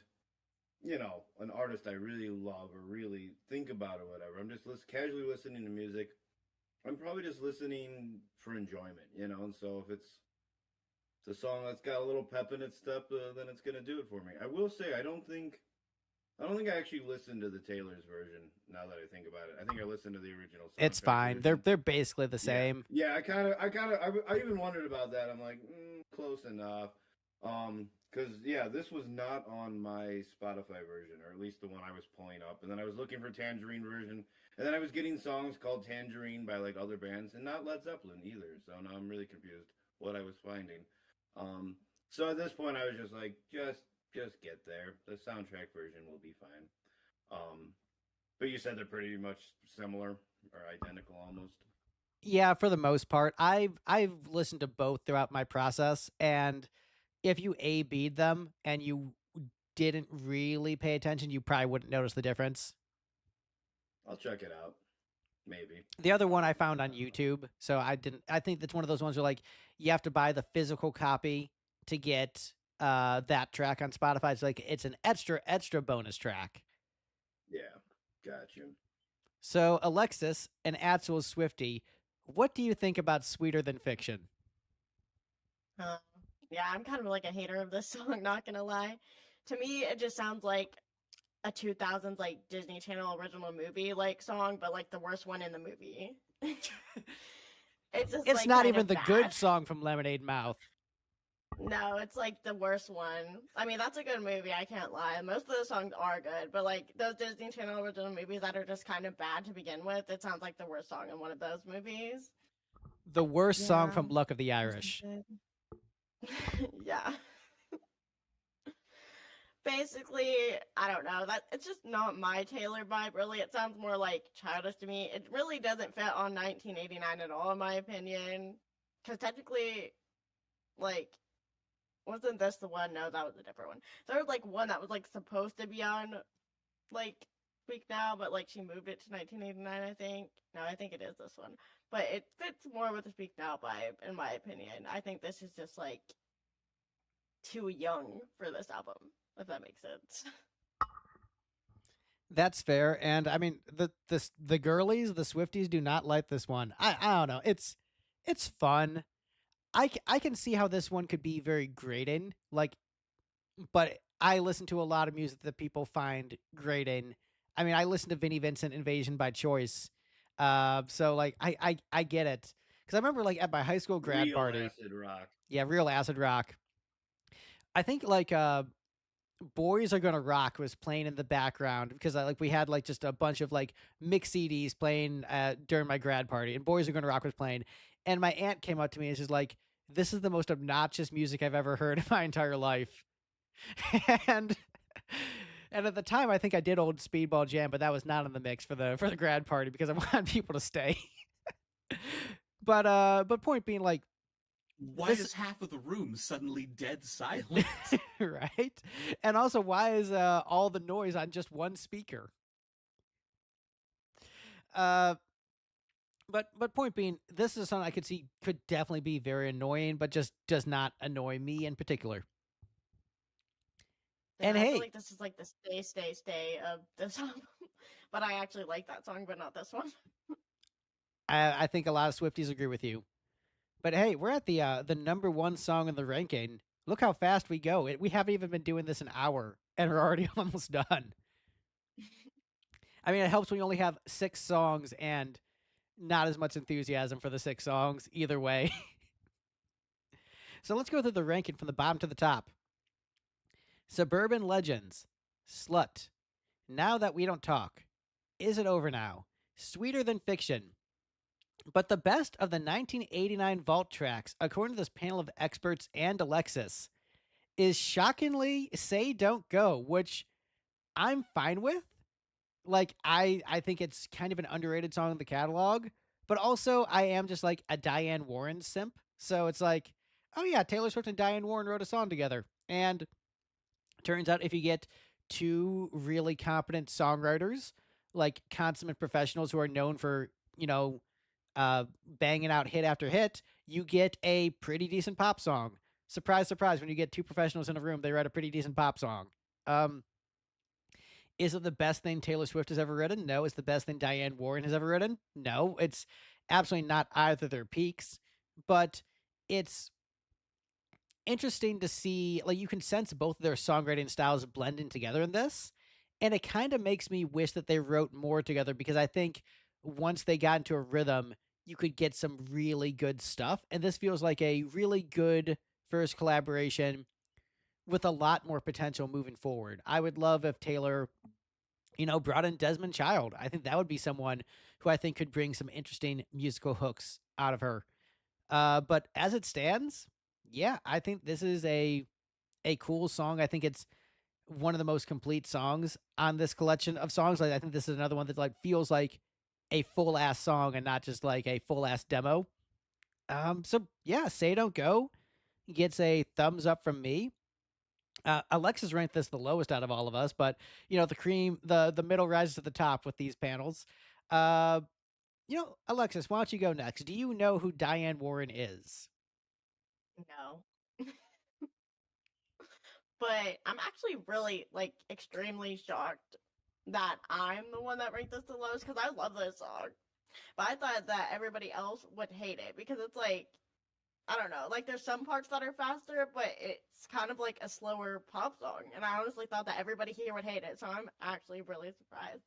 S4: an artist I really love or really think about or whatever. I'm just casually listening to music. I'm probably just listening for enjoyment, and so if it's a song that's got a little pep in its step, then it's gonna do it for me. I will say I don't think I actually listened to the Taylor's version. Now that I think about it, I think I listened to the original.
S1: It's fine.
S4: Version.
S1: They're basically the same.
S4: Yeah, I even wondered about that. I'm like, close enough. Because this was not on my Spotify version, or at least the one I was pulling up. And then I was looking for Tangerine version, and then I was getting songs called Tangerine by like other bands, and not Led Zeppelin either. So now I'm really confused what I was finding. So at this point, I was just like, just get there. The soundtrack version will be fine. But you said they're pretty much similar or identical almost.
S1: Yeah, for the most part. I've listened to both throughout my process, and if you A-B'd them and you didn't really pay attention, you probably wouldn't notice the difference.
S4: I'll check it out. Maybe.
S1: The other one I found on YouTube, so I think that's one of those ones where like you have to buy the physical copy to get that track on Spotify. It's like it's an extra bonus track.
S4: Yeah, got you.
S1: So Alexis, an actual Swiftie, what do you think about Sweeter Than Fiction?
S3: Yeah, I'm kind of like a hater of this song, not gonna lie. To me, it just sounds like a 2000s like Disney Channel original movie like song, but like the worst one in the movie. It's just
S1: It's
S3: like
S1: not
S3: kind
S1: even
S3: of
S1: the good
S3: bad.
S1: song from Lemonade Mouth.
S3: No, it's like the worst one. I mean, that's a good movie, I can't lie. Most of the songs are good, but like those Disney Channel original movies that are just kind of bad to begin with, it sounds like the worst song in one of those movies.
S1: The worst song
S3: Yeah.
S1: from Luck of the Irish.
S3: Yeah. Basically, I don't know. That it's just not my Taylor vibe, really. It sounds more like childish to me. It really doesn't fit on 1989 at all, in my opinion. Because technically, like, wasn't this the one? No, that was a different one. There was like one that was like supposed to be on, like, Speak Now, but like she moved it to 1989, I think. No, I think it is this one. But it fits more with the Speak Now vibe, in my opinion. I think this is just like too young for this album, if that makes sense.
S1: That's fair, and I mean the girlies, the Swifties, do not like this one. I don't know. It's fun. I can see how this one could be very grating, like, but I listen to a lot of music that people find grating. I mean, I listen to Vinnie Vincent Invasion by choice, so like I get it because I remember like at my high school grad
S4: Real
S1: party,
S4: acid rock.
S1: yeah, real acid rock. I think like Boys Are Gonna Rock was playing in the background because like we had like just a bunch of like mix CDs playing during my grad party, and Boys Are Gonna Rock was playing, and my aunt came up to me and she's like, "This is the most obnoxious music I've ever heard in my entire life," and and at the time I think I did Old Speedball Jam, but that was not in the mix for the grad party because I wanted people to stay. But point being, like,
S2: Why
S1: This-
S2: is half of the room suddenly dead silent?
S1: right? And also, why is all the noise on just one speaker? But point being, this is something I could see could definitely be very annoying, but just does not annoy me in particular.
S3: Yeah,
S1: And
S3: I
S1: hey-
S3: feel like this is like the stay of this album. But I actually like that song, but not this one.
S1: I think a lot of Swifties agree with you. But hey, we're at the #1 song in the ranking. Look how fast we go. We haven't even been doing this an hour, and we're already almost done. I mean, it helps when you only have 6 songs and not as much enthusiasm for the 6 songs either way. So let's go through the ranking from the bottom to the top. Suburban Legends, Slut, Now That We Don't Talk, Is It Over Now, Sweeter Than Fiction. But the best of the 1989 vault tracks, according to this panel of experts and Alexis, is shockingly Say Don't Go, which I'm fine with. Like, I think it's kind of an underrated song in the catalog, but also I am just like a Diane Warren simp. So it's like, oh yeah, Taylor Swift and Diane Warren wrote a song together. And turns out if you get 2 really competent songwriters, like consummate professionals who are known for, banging out hit after hit, you get a pretty decent pop song. Surprise, surprise, when you get 2 professionals in a room, they write a pretty decent pop song. Is it the best thing Taylor Swift has ever written? No. Is it the best thing Diane Warren has ever written? No. It's absolutely not either their peaks, but it's interesting to see, like, you can sense both of their songwriting styles blending together in this, and it kind of makes me wish that they wrote more together, because I think once they got into a rhythm, you could get some really good stuff, and this feels like a really good first collaboration with a lot more potential moving forward. I would love if Taylor, brought in Desmond Child. I think that would be someone who I think could bring some interesting musical hooks out of her. But as it stands, yeah, I think this is a cool song. I think it's one of the most complete songs on this collection of songs. Like I think this is another one that like feels like a full ass song and not just like a full ass demo. So yeah, Say Don't Go gets a thumbs up from me. Alexis ranked this the lowest out of all of us, but you know the middle rises to the top with these panels. Uh, Alexis, why don't you go next? Do you know who Diane Warren is?
S3: No. But I'm actually really, like, extremely shocked that I'm the one that ranked this the lowest because I love this song. But I thought that everybody else would hate it because it's like, I don't know, like there's some parts that are faster, but it's kind of like a slower pop song. And I honestly thought that everybody here would hate it, so I'm actually really surprised.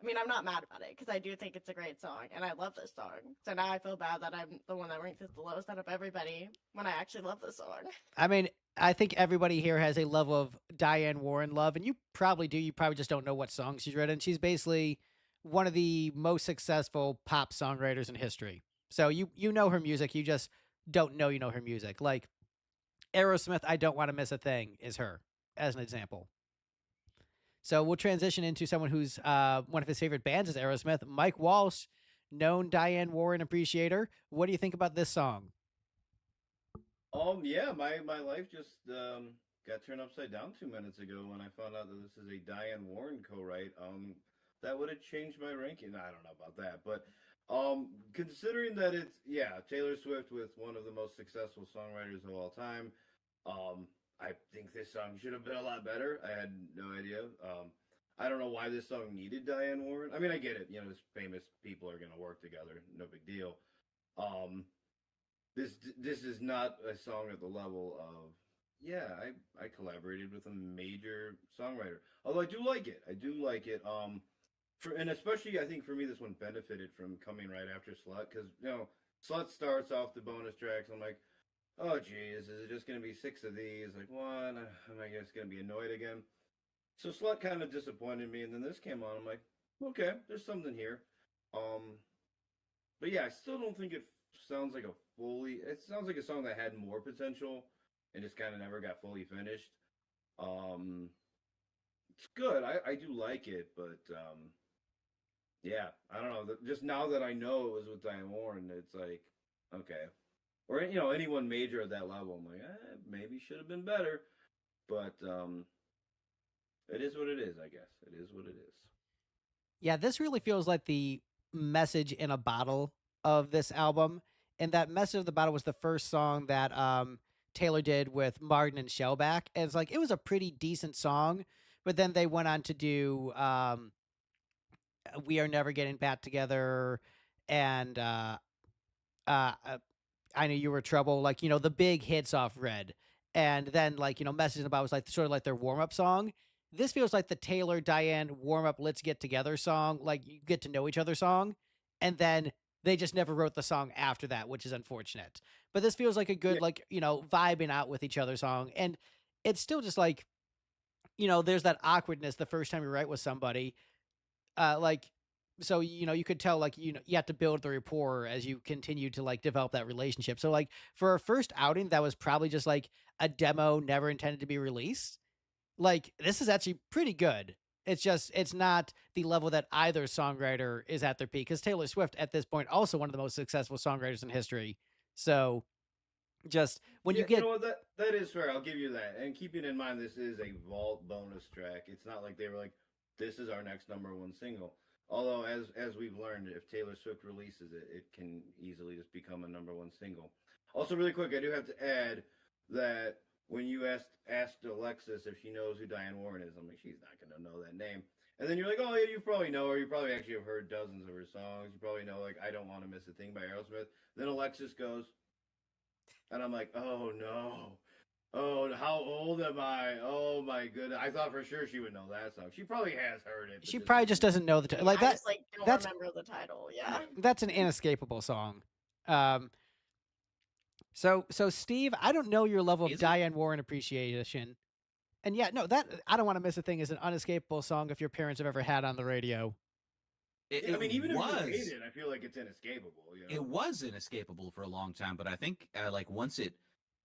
S3: I mean, I'm not mad about it because I do think it's a great song and I love this song. So now I feel bad that I'm the one that ranked this the lowest out of everybody when I actually love this song.
S1: I mean, I think everybody here has a level of Diane Warren love, and you probably do. You probably just don't know what song she's written. She's basically one of the most successful pop songwriters in history. So you know her music. You just don't know you know her music. Like Aerosmith, I Don't Want to Miss a Thing is her, as an example. So we'll transition into someone who's one of his favorite bands is Aerosmith. Mike Walsh, known Diane Warren appreciator. What do you think about this song?
S4: Yeah, my life just got turned upside down 2 minutes ago when I found out that this is a Diane Warren co-write. That would have changed my ranking. I don't know about that, but considering that it's Taylor Swift with one of the most successful songwriters of all time, I think this song should have been a lot better. I had no idea. I don't know why this song needed Diane Warren. I mean, I get it. You know, this famous people are going to work together. No big deal. This is not a song at the level of I collaborated with a major songwriter. Although I do like it. And especially I think for me this one benefited from coming right after Slut because Slut starts off the bonus tracks. I'm like, oh geez, is it just gonna be 6 of these? Like what? Am I just gonna be annoyed again? So Slut kind of disappointed me, and then this came on. I'm like, okay, there's something here. But yeah, I still don't think it sounds like it sounds like a song that had more potential and just kind of never got fully finished. It's good. I do like it, but yeah, I don't know. Just now that I know it was with Diane Warren, it's like, okay. Or, anyone major at that level, I'm like, maybe should have been better. But it is what it is, I guess. It is what it is.
S1: Yeah, this really feels like the message in a bottle of this album. And that message of the bottle was the first song that Taylor did with Martin and Shellback. And it's like, it was a pretty decent song. But then they went on to do We Are Never Getting Back Together and I Knew You Were Trouble, like, the big hits off Red. And then, like, Message in a Bottle was like sort of like their warm up song. This feels like the Taylor Diane warm up Let's Get Together song, like you get to know each other song. And then they just never wrote the song after that, which is unfortunate. But this feels like a good, like, vibing out with each other song. And it's still just like, there's that awkwardness the first time you write with somebody. So, you could tell, like, you have to build the rapport as you continue to, like, develop that relationship. So, like, for our first outing, that was probably just, like, a demo never intended to be released. Like, this is actually pretty good. It's not the level that either songwriter is at their peak. Because Taylor Swift, at this point, also one of the most successful songwriters in history. So, just when you get...
S4: You know what, that is fair. I'll give you that. And keeping in mind, this is a vault bonus track. It's not like they were like, this is our next #1 single. Although, as we've learned, if Taylor Swift releases it, it can easily just become a #1 single. Also, really quick, I do have to add that when you asked Alexis if she knows who Diane Warren is, I'm like, she's not going to know that name. And then you're like, oh, yeah, you probably know her. You probably actually have heard dozens of her songs. You probably know, like, I Don't Want to Miss a Thing by Aerosmith. Then Alexis goes, and I'm like, oh, no. Oh, how old am I? Oh my goodness! I thought for sure she would know that song. She probably has heard it.
S1: She probably just doesn't know the title. Like
S3: I
S1: that.
S3: just, like, don't remember the title. Yeah.
S1: That's an inescapable song. So Steve, I don't know your level of Diane Warren appreciation, and yeah, no, that I Don't Want to Miss a Thing is an unescapable song if your parents have ever had on the radio.
S4: I mean, even if you hate it, I feel like it's inescapable.
S5: It was inescapable for a long time, but I think like once it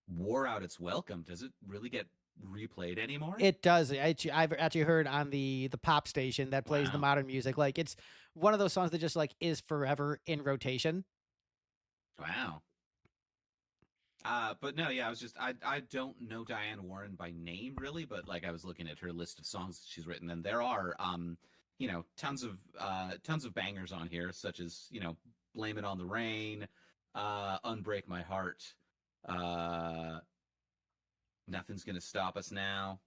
S5: wore out its welcome, does it really get
S2: replayed anymore?
S1: It does. I've actually heard on the pop station that plays the
S2: Wow.
S1: modern music. Like it's one of those songs that just like is forever in rotation.
S2: Wow. But no, yeah, I don't know Diane Warren by name really, but like I was looking at her list of songs that she's written, and there are tons of bangers on here, such as Blame It on the Rain, Unbreak My Heart, Nothing's Gonna Stop Us Now.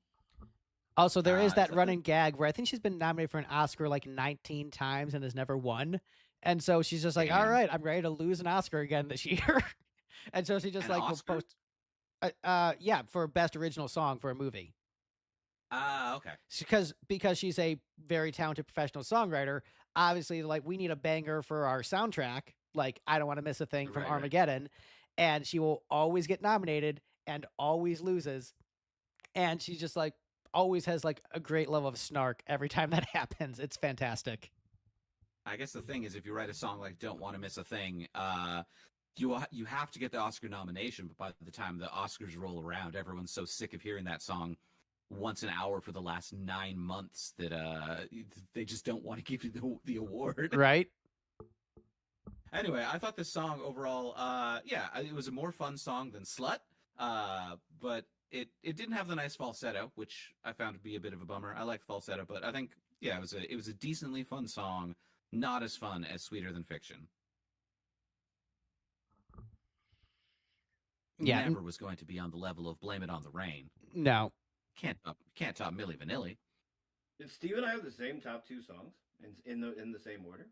S1: Also, there is that
S2: Something-
S1: running gag where I think she's been nominated for an Oscar like 19 times and has never won. And so she's just like, all
S2: Damn.
S1: right, I'm ready to lose an Oscar again this year. And so she just
S2: An
S1: like will
S2: Oscar?
S1: post, yeah, for best original song for a movie.
S2: Okay.
S1: Because she's a very talented professional songwriter. Obviously, like we need a banger for our soundtrack. Like I Don't Want to Miss a Thing from
S2: Right.
S1: Armageddon, and she will always get nominated and always loses. And she just like always has like a great level of snark every time that happens. It's fantastic.
S2: I guess the thing is, if you write a song like "Don't Want to Miss a Thing," you have to get the Oscar nomination. But by the time the Oscars roll around, everyone's so sick of hearing that song once an hour for the last 9 months that they just don't want to give you the award.
S1: Right?
S2: Anyway, I thought this song overall, it was a more fun song than "Slut," but it didn't have the nice falsetto, which I found to be a bit of a bummer. I like falsetto, but I think it was a decently fun song. Not as fun as Sweeter Than Fiction.
S1: Yeah.
S2: Never was going to be on the level of Blame It on the Rain.
S1: No.
S2: Can't top Milli Vanilli.
S4: Did Steve and I have the same top 2 songs in the same order?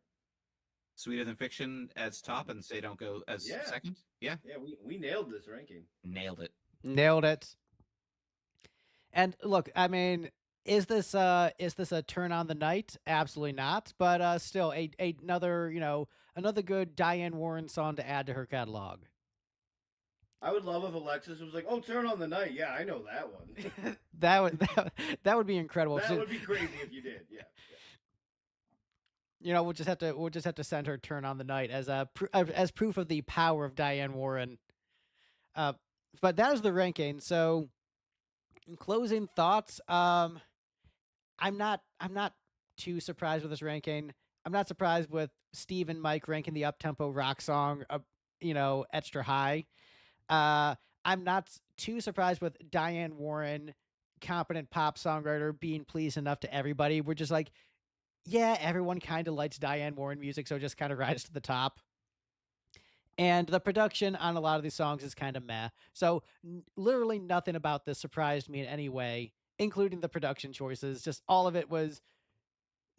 S2: Sweeter Than Fiction as top and Say Don't Go as
S4: Yeah.
S2: second? Yeah.
S4: Yeah, we nailed this ranking.
S2: Nailed it.
S1: Nailed it. And look, I mean, is this a turn on the night? Absolutely not. But still another, another good Diane Warren song to add to her catalog.
S4: I would love if Alexis was like, "Oh, Turn on the Night." Yeah, I know that one.
S1: that would be incredible.
S4: That would be crazy if you did. Yeah.
S1: We'll just have to send her Turn on the Night as proof of the power of Diane Warren. But that is the ranking. So, in closing thoughts, I'm not too surprised with this ranking. I'm not surprised with Steve and Mike ranking the up-tempo rock song, extra high. I'm not too surprised with Diane Warren, competent pop songwriter, being pleased enough to everybody. We're just like, yeah, everyone kind of likes Diane Warren music, so it just kind of rises to the top. And the production on a lot of these songs is kind of meh. So literally nothing about this surprised me in any way, including the production choices. Just all of it was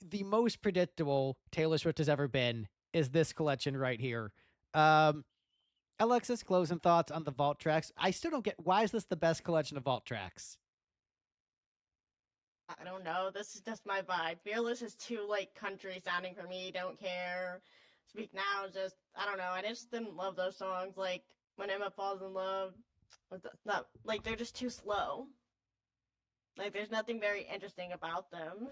S1: the most predictable Taylor Swift has ever been is this collection right here. Alexis, closing thoughts on the vault tracks. I still don't get, why is this the best collection of vault tracks?
S3: I don't know. This is just my vibe. Fearless is too like country sounding for me. Don't care. Speak Now, just I don't know. I just didn't love those songs. Like when Emma falls in love, not like they're just too slow. Like there's nothing very interesting about them.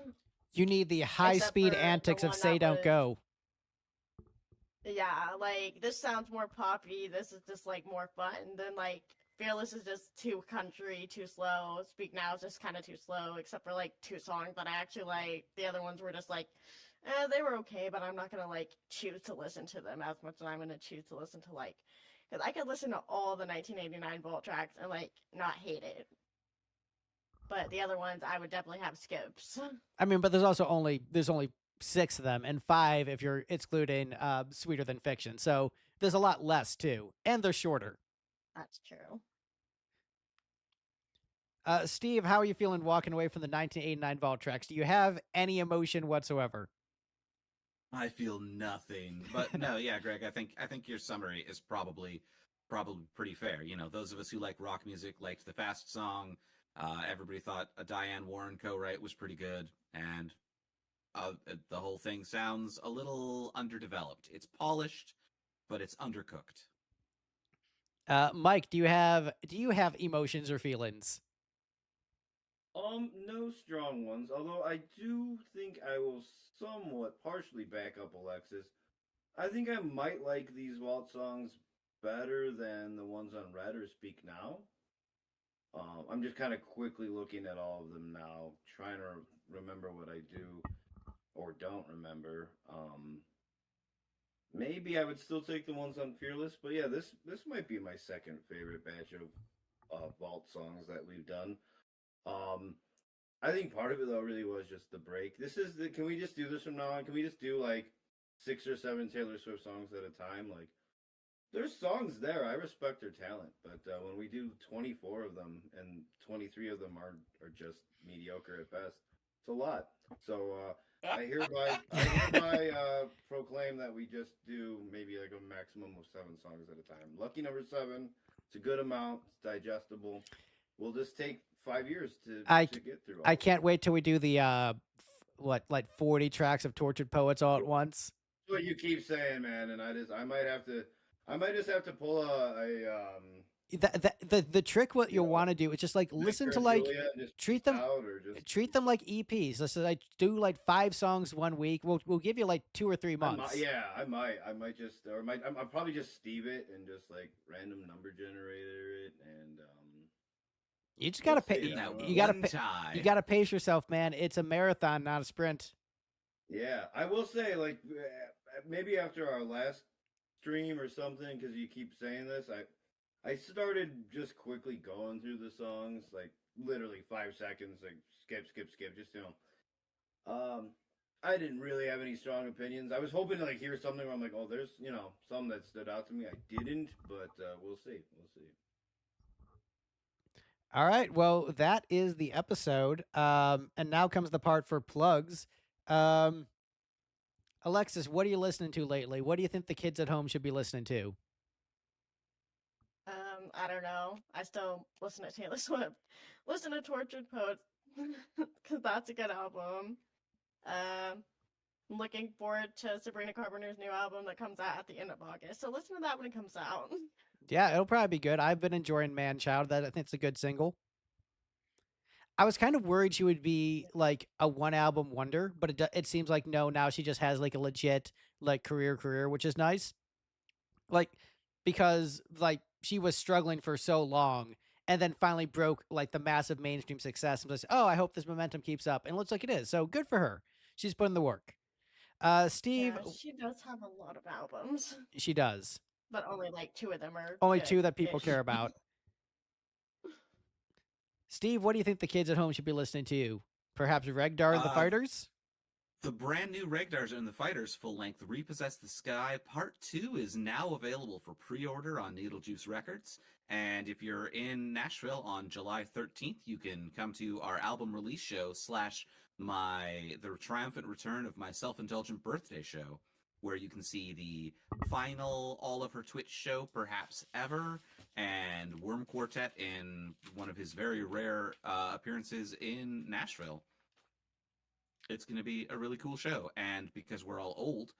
S1: You need the high-speed
S3: for the
S1: antics of
S3: one
S1: Say
S3: that
S1: Don't
S3: was-
S1: Go.
S3: Yeah, like this sounds more poppy. This is just like more fun. Then like Fearless is just too country, too slow. Speak Now is just kind of too slow, except for like 2 songs that I actually like. The other ones were just like, they were okay, but I'm not gonna like choose to listen to them as much as I'm gonna choose to listen to like, because I could listen to all the 1989 vault tracks and like not hate it. But the other ones I would definitely have skips.
S1: I mean, but there's only 6 of them, and 5 if you're excluding Sweeter Than Fiction. So there's a lot less too, and they're shorter.
S3: That's true.
S1: Steve, how are you feeling walking away from the 1989 vault tracks? Do you have any emotion whatsoever?
S2: I feel nothing. But no, yeah, Greg, I think your summary is probably pretty fair. Those of us who like rock music liked the fast song. Everybody thought a Diane Warren co-write was pretty good, and the whole thing sounds a little underdeveloped. It's polished, but it's undercooked.
S1: Mike, do you have emotions or feelings?
S4: No strong ones. Although I do think I will somewhat partially back up Alexis. I think I might like these vault songs better than the ones on Red or Speak Now. I'm just kind of quickly looking at all of them now, trying to remember what I do or don't remember. Maybe I would still take the ones on Fearless, but yeah, this might be my second favorite batch of vault songs that we've done. I think part of it though really was just the break. Can we just do this from now on? Can we just do like 6 or 7 Taylor Swift songs at a time? Like, there's songs there. I respect their talent, but when we do 24 of them and 23 of them are just mediocre at best, it's a lot. So I hereby proclaim that we just do maybe like a maximum of 7 songs at a time. Lucky number 7. It's a good amount. It's digestible. We'll just take 5 years to get through.
S1: I can't wait till we do the like 40 tracks of Tortured Poets all at once.
S4: That's what you keep saying, man, and I might just have to pull
S1: the trick what you'll want to do is just like listen to like treat them like EPs. Let's say like do like 5 songs one week. We'll give you like 2 or 3 months.
S4: I might just I'll probably just Steve it and just like random number generator it and
S1: you just gotta pay. You gotta pace yourself, man. It's a marathon, not a sprint.
S4: Yeah, I will say like maybe after our last stream or something, because you keep saying this, I started just quickly going through the songs, like literally 5 seconds, like skip, just I didn't really have any strong opinions. I was hoping to like hear something where I'm like, oh, there's some that stood out to me. I didn't, but we'll see.
S1: All right, well, that is the episode, and now comes the part for plugs. Alexis, what are you listening to lately? What do you think the kids at home should be listening to?
S3: I don't know. I still listen to Taylor Swift. Listen to Tortured Poets, because that's a good album. I'm looking forward to Sabrina Carpenter's new album that comes out at the end of August. So listen to that when it comes out.
S1: Yeah, it'll probably be good. I've been enjoying Man Child. I think it's a good single. I was kind of worried she would be like a 1-album wonder, but it seems like no. Now she just has like a legit like career, which is nice. Like because like she was struggling for so long, and then finally broke like the massive mainstream success, and was oh, I hope this momentum keeps up, and it looks like it is. So good for her. She's putting the work. Steve,
S3: yeah, she does have a lot of albums.
S1: She does,
S3: but only like 2 of them are
S1: only 2 that people care about. Steve, what do you think the kids at home should be listening to? Perhaps Regdar and the Fighters?
S2: The brand new Regdars and the Fighters full-length Repossess the Sky Part 2 is now available for pre-order on Needle Juice Records. And if you're in Nashville on July 13th, you can come to our album release show / the triumphant return of my self-indulgent birthday show, where you can see the final Oliver Twitch show, perhaps ever, and Worm Quartet in one of his very rare appearances in Nashville. It's going to be a really cool show, and because we're all old,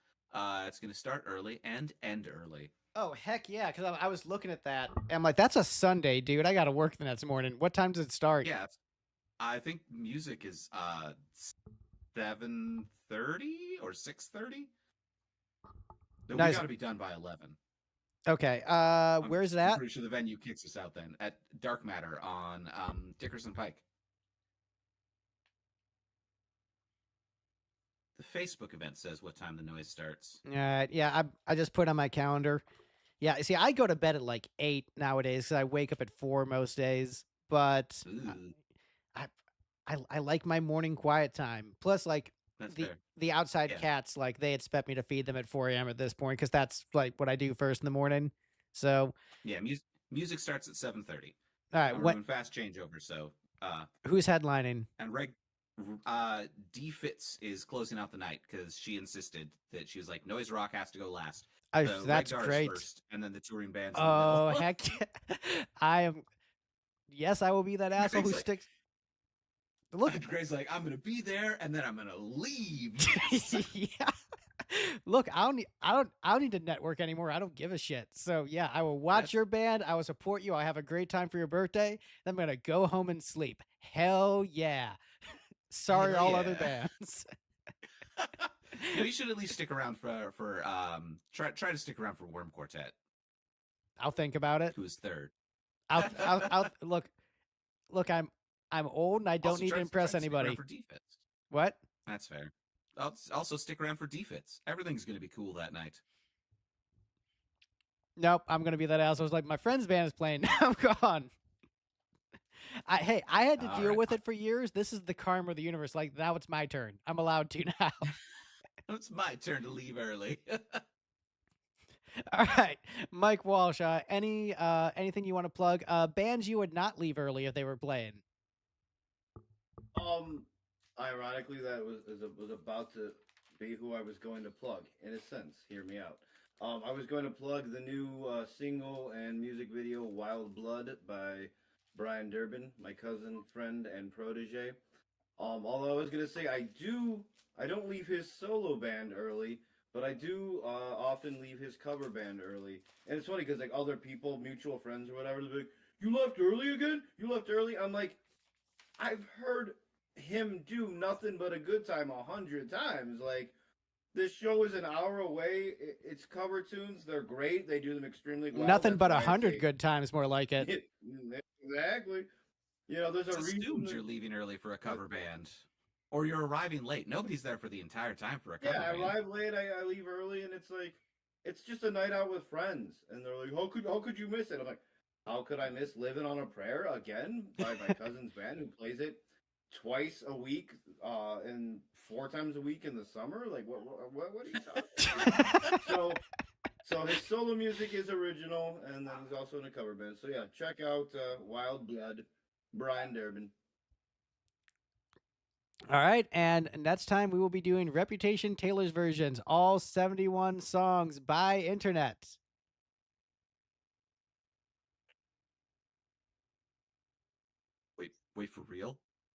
S2: it's going to start early and end early.
S1: Oh, heck yeah, because I was looking at that, and I'm like, that's a Sunday, dude. I got to work the next morning. What time does it start?
S2: Yeah, I think music is 7:30 or 6:30. So
S1: nice.
S2: We got to be done by 11.
S1: Okay, where is it at?
S2: I'm pretty sure the venue kicks us out then at Dark Matter on Dickerson Pike. The Facebook event says what time the noise starts.
S1: Yeah, I just put on my calendar. Yeah, see, I go to bed at like 8 nowadays because I wake up at 4 most days. But I like my morning quiet time. Plus, like the outside cats, like they expect me to feed them at 4 a.m. at this point because that's like what I do first in the morning. So
S2: yeah, music starts at 7:30.
S1: All right,
S2: when fast changeover. So
S1: who's headlining?
S2: And D Fitz is closing out the night because she insisted that she was like Noise Rock has to go last.
S1: So that's great.
S2: First, and then the touring bands.
S1: Oh heck, I am. Yes, I will be that asshole who sticks.
S2: Look, Greg's like, I'm gonna be there, and then I'm gonna leave.
S1: Yeah. Look, I don't need to network anymore. I don't give a shit. So yeah, I will watch your band. I will support you. I'll have a great time for your birthday. Then I'm gonna go home and sleep. Hell yeah. Sorry, all other bands.
S2: You should at least stick around for try to stick around for Worm Quartet.
S1: I'll think about it.
S2: Who's third?
S1: I'll look. look, I'm old and I don't
S2: Also,
S1: need
S2: try
S1: to impress
S2: stick around
S1: anybody.
S2: for defense.
S1: What?
S2: That's fair. Also, stick around for defense. Everything's going to be cool that night.
S1: Nope, I'm gonna be that ass. I was like, my friend's band is playing. I'm gone. I had to
S2: All
S1: deal
S2: right.
S1: with it for years. This is the karma of the universe. Like now it's my turn. I'm allowed to now.
S2: It's my turn to leave early.
S1: All right, Mike Walsh. Anything you want to plug? Bands you would not leave early if they were playing.
S4: Ironically, that was about to be who I was going to plug. In a sense, hear me out. I was going to plug the new single and music video "Wild Blood" by Brian Durbin, my cousin, friend, and protege. Although I was gonna say I don't leave his solo band early, but I do often leave his cover band early. And it's funny because like other people, mutual friends or whatever, they're like, "You left early again? You left early?" I'm like, I've heard him do nothing but a good time 100 times. Like, this show is an hour away. It's cover tunes. They're great. They do them extremely well.
S1: Nothing
S4: That's
S1: but
S4: why I
S1: 100
S4: say-
S1: good times, more like it.
S4: Exactly. You know, there's
S2: It's
S4: a reason.
S2: assumed you're leaving early for a cover band, or you're arriving late. Nobody's there for the entire time for a cover
S4: Yeah, I
S2: band.
S4: arrive late. I leave early, and it's like, it's just a night out with friends. And they're like, how could you miss it? I'm like, how could I miss "Living on a Prayer" again by my cousin's band who plays it twice a week, and 4 times a week in the summer? Like, what are you talking about? So his solo music is original, and then he's also in a cover band. So yeah, check out Wild Blood, Brian Durbin.
S1: All right, and next time we will be doing Reputation Taylor's versions, all 71 songs by internet.
S2: Wait, for real?